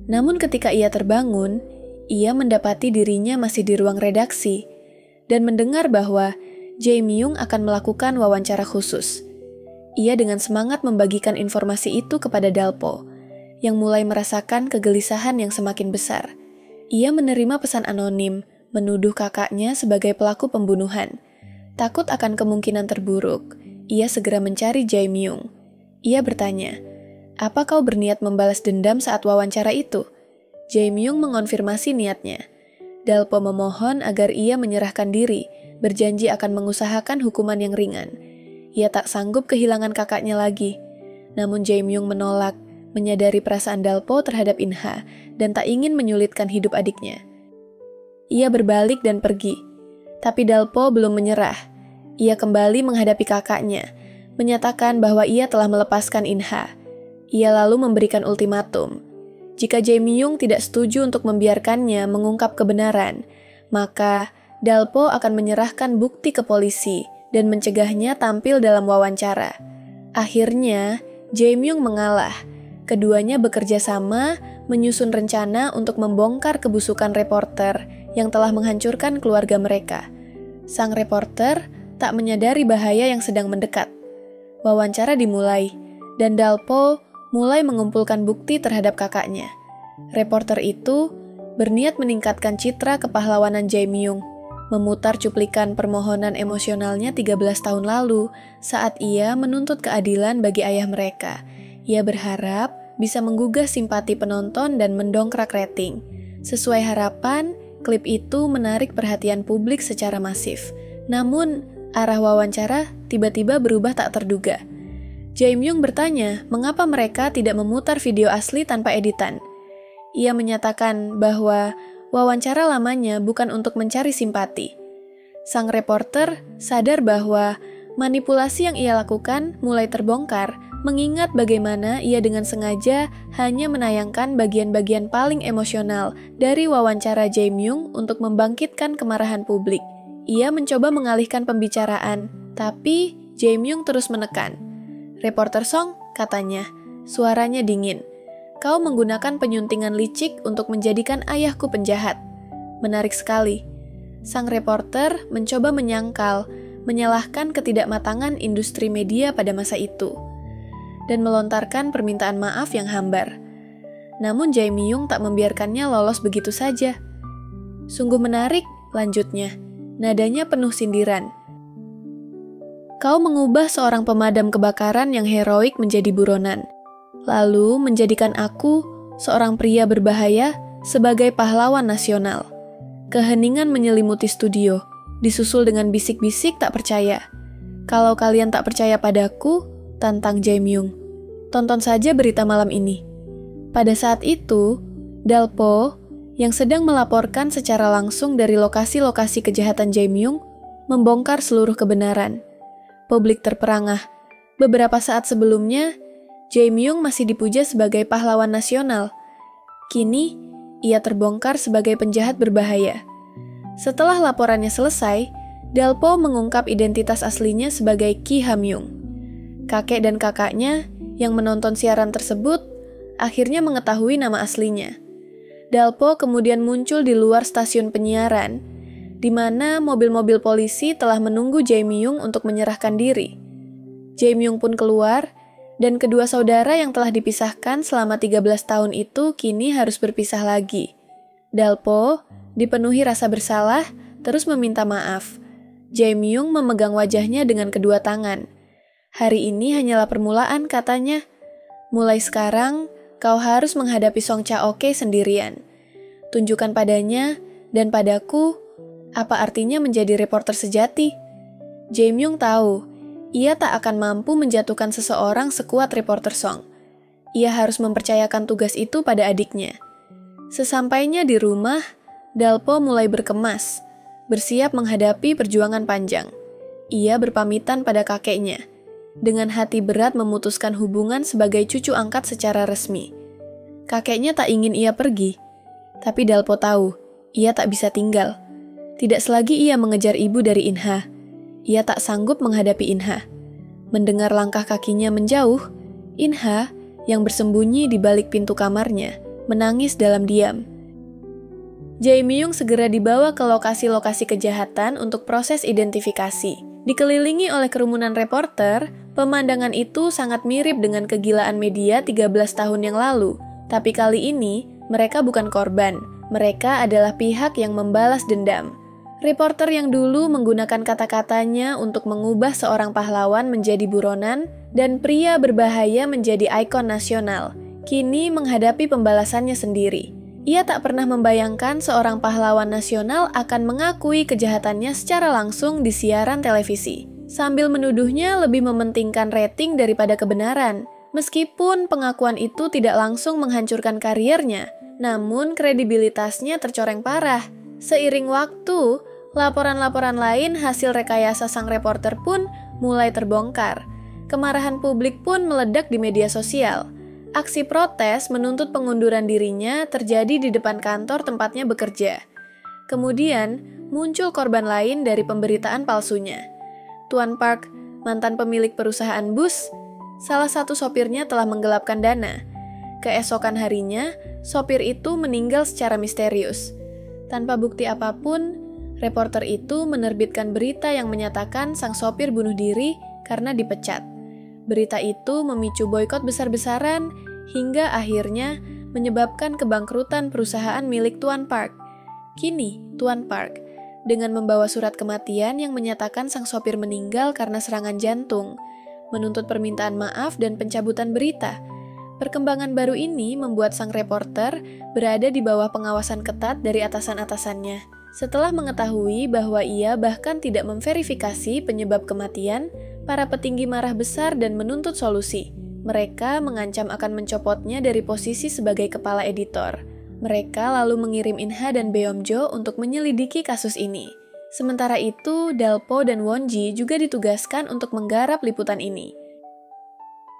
Namun ketika ia terbangun, ia mendapati dirinya masih di ruang redaksi dan mendengar bahwa Jae-myung akan melakukan wawancara khusus. Ia dengan semangat membagikan informasi itu kepada Dalpo, yang mulai merasakan kegelisahan yang semakin besar. Ia menerima pesan anonim, menuduh kakaknya sebagai pelaku pembunuhan. Takut akan kemungkinan terburuk, ia segera mencari Jae-myung. Ia bertanya, "Apa kau berniat membalas dendam saat wawancara itu?" Jae-myung mengonfirmasi niatnya. Dalpo memohon agar ia menyerahkan diri, berjanji akan mengusahakan hukuman yang ringan. Ia tak sanggup kehilangan kakaknya lagi. Namun Jae-myung menolak, menyadari perasaan Dalpo terhadap Inha, dan tak ingin menyulitkan hidup adiknya. Ia berbalik dan pergi. Tapi Dalpo belum menyerah. Ia kembali menghadapi kakaknya, menyatakan bahwa ia telah melepaskan Inha. Ia lalu memberikan ultimatum. Jika Jae-myung tidak setuju untuk membiarkannya mengungkap kebenaran, maka Dalpo akan menyerahkan bukti ke polisi dan mencegahnya tampil dalam wawancara. Akhirnya, Jae-myung mengalah. Keduanya bekerja sama menyusun rencana untuk membongkar kebusukan reporter yang telah menghancurkan keluarga mereka. Sang reporter tak menyadari bahaya yang sedang mendekat. Wawancara dimulai, dan Dalpo mulai mengumpulkan bukti terhadap kakaknya. Reporter itu berniat meningkatkan citra kepahlawanan Jae-myung, memutar cuplikan permohonan emosionalnya 13 tahun lalu saat ia menuntut keadilan bagi ayah mereka. Ia berharap bisa menggugah simpati penonton dan mendongkrak rating. Sesuai harapan, klip itu menarik perhatian publik secara masif. Namun, arah wawancara tiba-tiba berubah tak terduga. Jae-myung bertanya mengapa mereka tidak memutar video asli tanpa editan. Ia menyatakan bahwa wawancara lamanya bukan untuk mencari simpati. Sang reporter sadar bahwa manipulasi yang ia lakukan mulai terbongkar, mengingat bagaimana ia dengan sengaja hanya menayangkan bagian-bagian paling emosional dari wawancara Jae-myung untuk membangkitkan kemarahan publik. Ia mencoba mengalihkan pembicaraan, tapi Jae-myung terus menekan. "Reporter Song," katanya, suaranya dingin. "Kau menggunakan penyuntingan licik untuk menjadikan ayahku penjahat." Menarik sekali. Sang reporter mencoba menyangkal, menyalahkan ketidakmatangan industri media pada masa itu, dan melontarkan permintaan maaf yang hambar. Namun Jae-myung tak membiarkannya lolos begitu saja. "Sungguh menarik," lanjutnya. Nadanya penuh sindiran. "Kau mengubah seorang pemadam kebakaran yang heroik menjadi buronan, lalu menjadikan aku, seorang pria berbahaya, sebagai pahlawan nasional." Keheningan menyelimuti studio, disusul dengan bisik-bisik tak percaya. "Kalau kalian tak percaya padaku," tantang Jae-myung, "tonton saja berita malam ini." Pada saat itu, Dalpo, yang sedang melaporkan secara langsung dari lokasi-lokasi kejahatan Jae-myung, membongkar seluruh kebenaran. Publik terperangah. Beberapa saat sebelumnya, Jae Myung masih dipuja sebagai pahlawan nasional. Kini, ia terbongkar sebagai penjahat berbahaya. Setelah laporannya selesai, Dalpo mengungkap identitas aslinya sebagai Ki Hamyung. Kakek dan kakaknya yang menonton siaran tersebut akhirnya mengetahui nama aslinya. Dalpo kemudian muncul di luar stasiun penyiaran, di mana mobil-mobil polisi telah menunggu Jae Myung untuk menyerahkan diri. Jae Myung pun keluar, dan kedua saudara yang telah dipisahkan selama 13 tahun itu kini harus berpisah lagi. Dalpo dipenuhi rasa bersalah, terus meminta maaf. Jae Myung memegang wajahnya dengan kedua tangan. Hari ini hanyalah permulaan, katanya. Mulai sekarang, kau harus menghadapi Song Cha-oke sendirian. Tunjukkan padanya dan padaku apa artinya menjadi reporter sejati. Jae Myung tahu, ia tak akan mampu menjatuhkan seseorang sekuat reporter Song. Ia harus mempercayakan tugas itu pada adiknya. Sesampainya di rumah, Dalpo mulai berkemas, bersiap menghadapi perjuangan panjang. Ia berpamitan pada kakeknya, dengan hati berat memutuskan hubungan sebagai cucu angkat secara resmi. Kakeknya tak ingin ia pergi, tapi Dalpo tahu, ia tak bisa tinggal. Tidak selagi ia mengejar ibu dari Inha, ia tak sanggup menghadapi Inha. Mendengar langkah kakinya menjauh, Inha yang bersembunyi di balik pintu kamarnya, menangis dalam diam. Jae Myung segera dibawa ke lokasi-lokasi kejahatan untuk proses identifikasi. Dikelilingi oleh kerumunan reporter, pemandangan itu sangat mirip dengan kegilaan media 13 tahun yang lalu. Tapi kali ini, mereka bukan korban. Mereka adalah pihak yang membalas dendam. Reporter yang dulu menggunakan kata-katanya untuk mengubah seorang pahlawan menjadi buronan dan pria berbahaya menjadi ikon nasional, kini menghadapi pembalasannya sendiri. Ia tak pernah membayangkan seorang pahlawan nasional akan mengakui kejahatannya secara langsung di siaran televisi, sambil menuduhnya lebih mementingkan rating daripada kebenaran. Meskipun pengakuan itu tidak langsung menghancurkan kariernya, namun kredibilitasnya tercoreng parah. Seiring waktu, laporan-laporan lain hasil rekayasa sang reporter pun mulai terbongkar. Kemarahan publik pun meledak di media sosial. Aksi protes menuntut pengunduran dirinya terjadi di depan kantor tempatnya bekerja. Kemudian, muncul korban lain dari pemberitaan palsunya. Tuan Park, mantan pemilik perusahaan bus, salah satu sopirnya telah menggelapkan dana. Keesokan harinya, sopir itu meninggal secara misterius. Tanpa bukti apapun, reporter itu menerbitkan berita yang menyatakan sang sopir bunuh diri karena dipecat. Berita itu memicu boikot besar-besaran hingga akhirnya menyebabkan kebangkrutan perusahaan milik Tuan Park. Kini, Tuan Park, dengan membawa surat kematian yang menyatakan sang sopir meninggal karena serangan jantung, menuntut permintaan maaf dan pencabutan berita. Perkembangan baru ini membuat sang reporter berada di bawah pengawasan ketat dari atasan-atasannya. Setelah mengetahui bahwa ia bahkan tidak memverifikasi penyebab kematian, para petinggi marah besar dan menuntut solusi. Mereka mengancam akan mencopotnya dari posisi sebagai kepala editor. Mereka lalu mengirim Inha dan Beomjo untuk menyelidiki kasus ini. Sementara itu, Dalpo dan Wonji juga ditugaskan untuk menggarap liputan ini.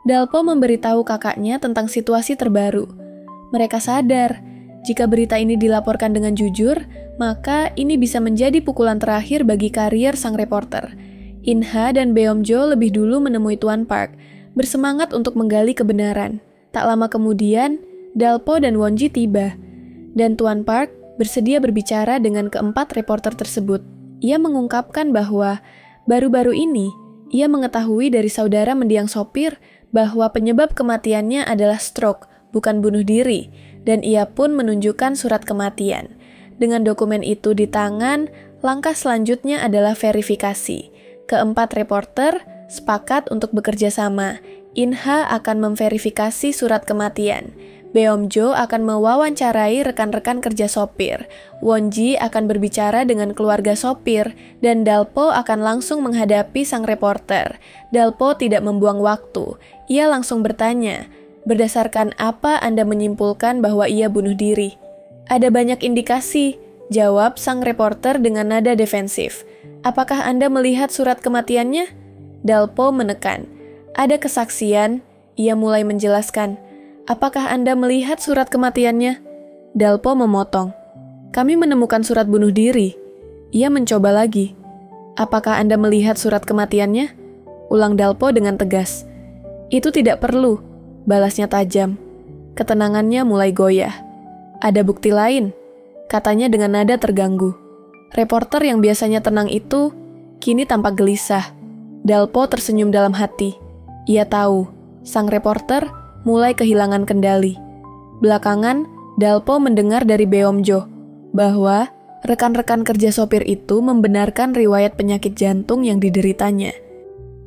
Dalpo memberitahu kakaknya tentang situasi terbaru. Mereka sadar, jika berita ini dilaporkan dengan jujur, maka ini bisa menjadi pukulan terakhir bagi karier sang reporter. Inha dan Beomjo lebih dulu menemui Tuan Park, bersemangat untuk menggali kebenaran. Tak lama kemudian, Dalpo dan Wonji tiba, dan Tuan Park bersedia berbicara dengan keempat reporter tersebut. Ia mengungkapkan bahwa baru-baru ini, ia mengetahui dari saudara mendiang sopir bahwa penyebab kematiannya adalah stroke, bukan bunuh diri, dan ia pun menunjukkan surat kematian. Dengan dokumen itu di tangan, langkah selanjutnya adalah verifikasi. Keempat reporter sepakat untuk bekerja sama. Inha akan memverifikasi surat kematian. Beomjo akan mewawancarai rekan-rekan kerja sopir. Wonji akan berbicara dengan keluarga sopir, dan Dalpo akan langsung menghadapi sang reporter. Dalpo tidak membuang waktu. Ia langsung bertanya, "Berdasarkan apa Anda menyimpulkan bahwa ia bunuh diri?" "Ada banyak indikasi," jawab sang reporter dengan nada defensif. "Apakah Anda melihat surat kematiannya?" Dalpo menekan. "Ada kesaksian?" Ia mulai menjelaskan, "Apakah Anda melihat surat kematiannya?" Dalpo memotong, "Kami menemukan surat bunuh diri." Ia mencoba lagi, "Apakah Anda melihat surat kematiannya?" Ulang Dalpo dengan tegas. "Itu tidak perlu," balasnya tajam. Ketenangannya mulai goyah. "Ada bukti lain," katanya dengan nada terganggu. Reporter yang biasanya tenang itu kini tampak gelisah. Dalpo tersenyum dalam hati. Ia tahu, sang reporter mulai kehilangan kendali. Belakangan, Dalpo mendengar dari Beomjo bahwa rekan-rekan kerja sopir itu membenarkan riwayat penyakit jantung yang dideritanya.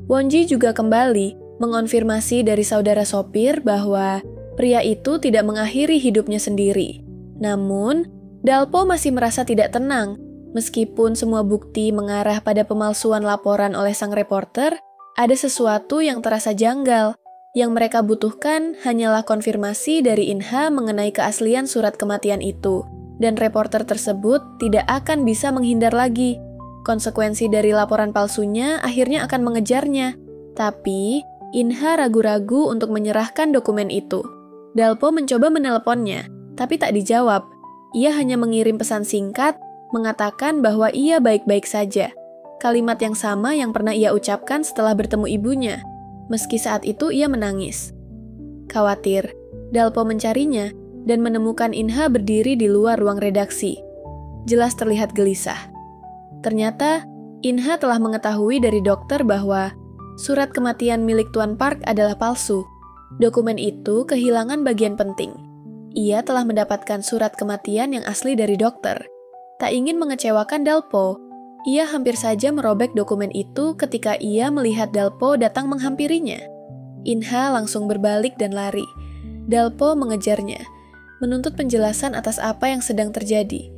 Wonji juga kembali mengonfirmasi dari saudara sopir bahwa pria itu tidak mengakhiri hidupnya sendiri. Namun, Dalpo masih merasa tidak tenang. Meskipun semua bukti mengarah pada pemalsuan laporan oleh sang reporter, ada sesuatu yang terasa janggal. Yang mereka butuhkan hanyalah konfirmasi dari Inha mengenai keaslian surat kematian itu. Dan reporter tersebut tidak akan bisa menghindar lagi. Konsekuensi dari laporan palsunya akhirnya akan mengejarnya. Tapi, Inha ragu-ragu untuk menyerahkan dokumen itu. Dalpo mencoba menelponnya, tapi tak dijawab. Ia hanya mengirim pesan singkat, mengatakan bahwa ia baik-baik saja. Kalimat yang sama yang pernah ia ucapkan setelah bertemu ibunya. Meski saat itu ia menangis. Khawatir, Dalpo mencarinya dan menemukan Inha berdiri di luar ruang redaksi. Jelas terlihat gelisah. Ternyata, Inha telah mengetahui dari dokter bahwa surat kematian milik Tuan Park adalah palsu. Dokumen itu kehilangan bagian penting. Ia telah mendapatkan surat kematian yang asli dari dokter. Tak ingin mengecewakan Dalpo, ia hampir saja merobek dokumen itu ketika ia melihat Dalpo datang menghampirinya. Inha langsung berbalik dan lari. Dalpo mengejarnya, menuntut penjelasan atas apa yang sedang terjadi.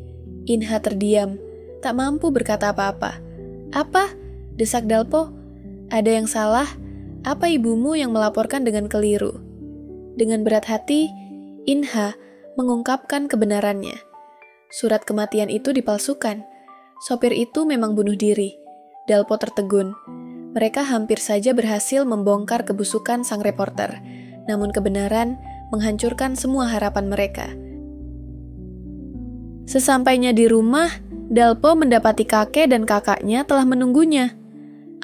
Inha terdiam, tak mampu berkata apa-apa. "Apa?" desak Dalpo. "Ada yang salah? Apa ibumu yang melaporkan dengan keliru?" Dengan berat hati, Inha mengungkapkan kebenarannya. Surat kematian itu dipalsukan. Sopir itu memang bunuh diri. Dalpo tertegun. Mereka hampir saja berhasil membongkar kebusukan sang reporter. Namun kebenaran menghancurkan semua harapan mereka. Sesampainya di rumah, Dalpo mendapati kakek dan kakaknya telah menunggunya.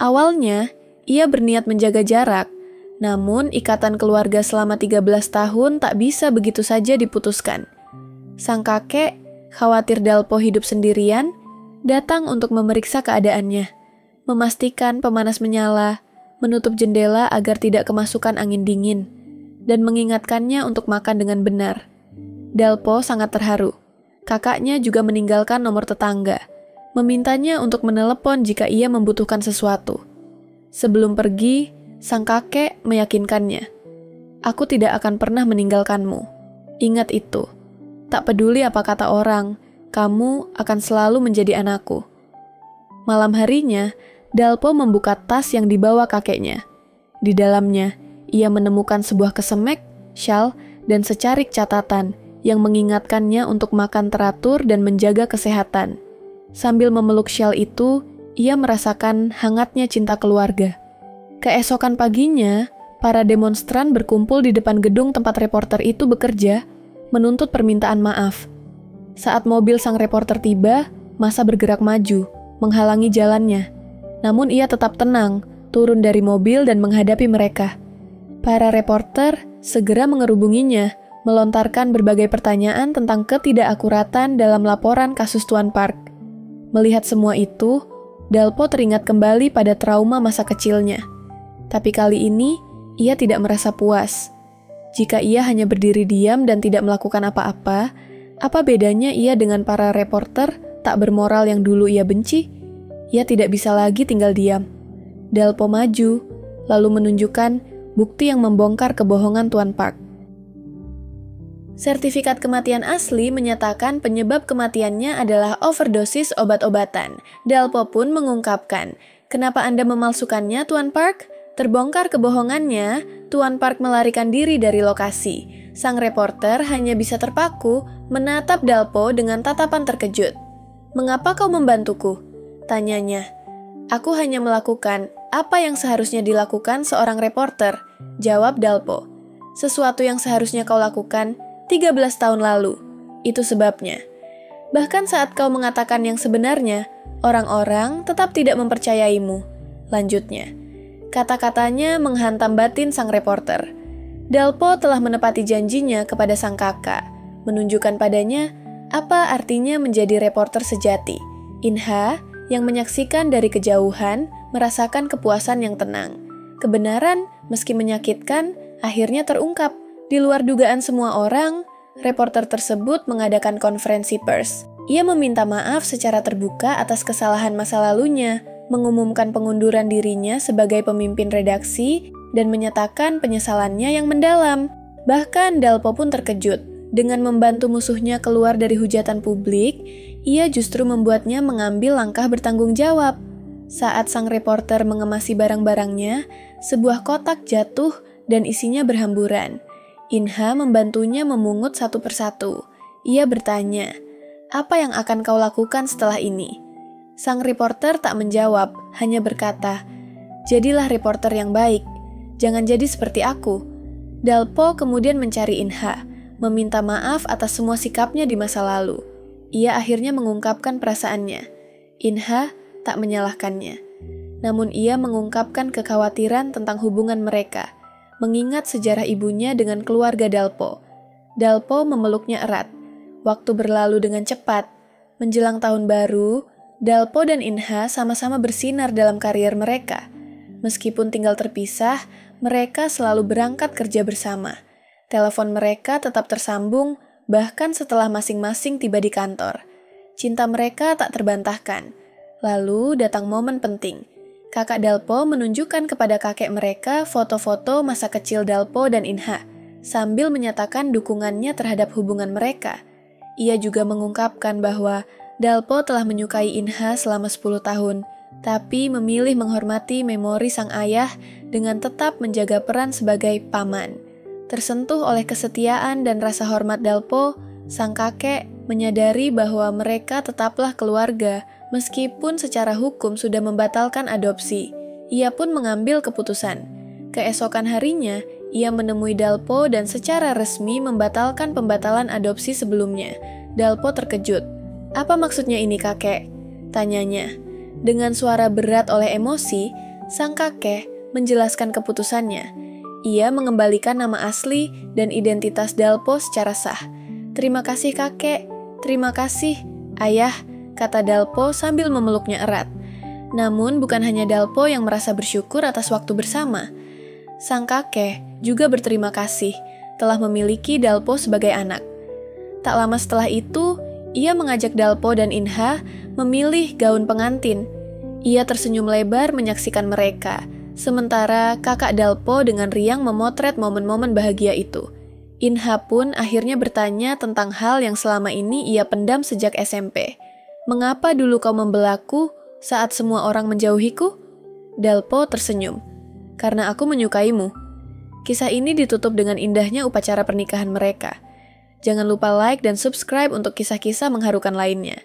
Awalnya, ia berniat menjaga jarak. Namun, ikatan keluarga selama 13 tahun tak bisa begitu saja diputuskan. Sang kakek, khawatir Dalpo hidup sendirian, datang untuk memeriksa keadaannya, memastikan pemanas menyala, menutup jendela agar tidak kemasukan angin dingin, dan mengingatkannya untuk makan dengan benar. Dalpo sangat terharu. Kakaknya juga meninggalkan nomor tetangga, memintanya untuk menelepon jika ia membutuhkan sesuatu. Sebelum pergi, sang kakek meyakinkannya, "Aku tidak akan pernah meninggalkanmu. Ingat itu. Tak peduli apa kata orang, kamu akan selalu menjadi anakku." Malam harinya, Dalpo membuka tas yang dibawa kakeknya. Di dalamnya, ia menemukan sebuah kesemek, syal, dan secarik catatan yang mengingatkannya untuk makan teratur dan menjaga kesehatan. Sambil memeluk syal itu, ia merasakan hangatnya cinta keluarga. Keesokan paginya, para demonstran berkumpul di depan gedung tempat reporter itu bekerja, menuntut permintaan maaf. Saat mobil sang reporter tiba, massa bergerak maju, menghalangi jalannya. Namun ia tetap tenang, turun dari mobil dan menghadapi mereka. Para reporter segera mengerubunginya, melontarkan berbagai pertanyaan tentang ketidakakuratan dalam laporan kasus Tuan Park. Melihat semua itu, Dalpo teringat kembali pada trauma masa kecilnya. Tapi kali ini, ia tidak merasa puas. Jika ia hanya berdiri diam dan tidak melakukan apa-apa, apa bedanya ia dengan para reporter tak bermoral yang dulu ia benci? Ia tidak bisa lagi tinggal diam. Dalpo maju, lalu menunjukkan bukti yang membongkar kebohongan Tuan Park. Sertifikat kematian asli menyatakan penyebab kematiannya adalah overdosis obat-obatan. Dalpo pun mengungkapkan, "Kenapa Anda memalsukannya, Tuan Park?" Terbongkar kebohongannya, Tuan Park melarikan diri dari lokasi. Sang reporter hanya bisa terpaku menatap Dalpo dengan tatapan terkejut. "Mengapa kau membantuku?" tanyanya. "Aku hanya melakukan Apa yang seharusnya dilakukan seorang reporter? Jawab Dalpo. Sesuatu yang seharusnya kau lakukan 13 tahun lalu. Itu sebabnya. Bahkan saat kau mengatakan yang sebenarnya, orang-orang tetap tidak mempercayaimu. Lanjutnya. Kata-katanya menghantam batin sang reporter. Dalpo telah menepati janjinya kepada sang kakak, menunjukkan padanya apa artinya menjadi reporter sejati. Inha, yang menyaksikan dari kejauhan, merasakan kepuasan yang tenang. Kebenaran, meski menyakitkan, akhirnya terungkap. Di luar dugaan semua orang, reporter tersebut mengadakan konferensi pers. Ia meminta maaf secara terbuka atas kesalahan masa lalunya, mengumumkan pengunduran dirinya sebagai pemimpin redaksi, dan menyatakan penyesalannya yang mendalam. Bahkan Dalpo pun terkejut. Dengan membantu musuhnya keluar dari hujatan publik, ia justru membuatnya mengambil langkah bertanggung jawab. Saat sang reporter mengemasi barang-barangnya, sebuah kotak jatuh dan isinya berhamburan. Inha membantunya memungut satu persatu. Ia bertanya, "Apa yang akan kau lakukan setelah ini?" Sang reporter tak menjawab, hanya berkata, "Jadilah reporter yang baik. Jangan jadi seperti aku." Dalpo kemudian mencari Inha, meminta maaf atas semua sikapnya di masa lalu. Ia akhirnya mengungkapkan perasaannya. Inha tak menyalahkannya. Namun ia mengungkapkan kekhawatiran tentang hubungan mereka, mengingat sejarah ibunya dengan keluarga Dalpo. Dalpo memeluknya erat. Waktu berlalu dengan cepat. Menjelang tahun baru, Dalpo dan Inha sama-sama bersinar dalam karier mereka. Meskipun tinggal terpisah, mereka selalu berangkat kerja bersama. Telepon mereka tetap tersambung, bahkan setelah masing-masing tiba di kantor. Cinta mereka tak terbantahkan. Lalu datang momen penting. Kakak Dalpo menunjukkan kepada kakek mereka foto-foto masa kecil Dalpo dan Inha, sambil menyatakan dukungannya terhadap hubungan mereka. Ia juga mengungkapkan bahwa Dalpo telah menyukai Inha selama 10 tahun, tapi memilih menghormati memori sang ayah dengan tetap menjaga peran sebagai paman. Tersentuh oleh kesetiaan dan rasa hormat Dalpo, sang kakek menyadari bahwa mereka tetaplah keluarga, meskipun secara hukum sudah membatalkan adopsi. Ia pun mengambil keputusan. Keesokan harinya, ia menemui Dalpo dan secara resmi membatalkan pembatalan adopsi sebelumnya. Dalpo terkejut. "Apa maksudnya ini, kakek?" tanyanya. Dengan suara berat oleh emosi, sang kakek menjelaskan keputusannya. Ia mengembalikan nama asli dan identitas Dalpo secara sah. "Terima kasih kakek, terima kasih, ayah," kata Dalpo sambil memeluknya erat. Namun bukan hanya Dalpo yang merasa bersyukur atas waktu bersama. Sang kakek juga berterima kasih telah memiliki Dalpo sebagai anak. Tak lama setelah itu, ia mengajak Dalpo dan Inha memilih gaun pengantin. Ia tersenyum lebar menyaksikan mereka. Sementara kakak Dalpo dengan riang memotret momen-momen bahagia itu. Inha pun akhirnya bertanya tentang hal yang selama ini ia pendam sejak SMP. "Mengapa dulu kau membelaku saat semua orang menjauhiku?" Dalpo tersenyum. "Karena aku menyukaimu." Kisah ini ditutup dengan indahnya upacara pernikahan mereka. Jangan lupa like dan subscribe untuk kisah-kisah mengharukan lainnya.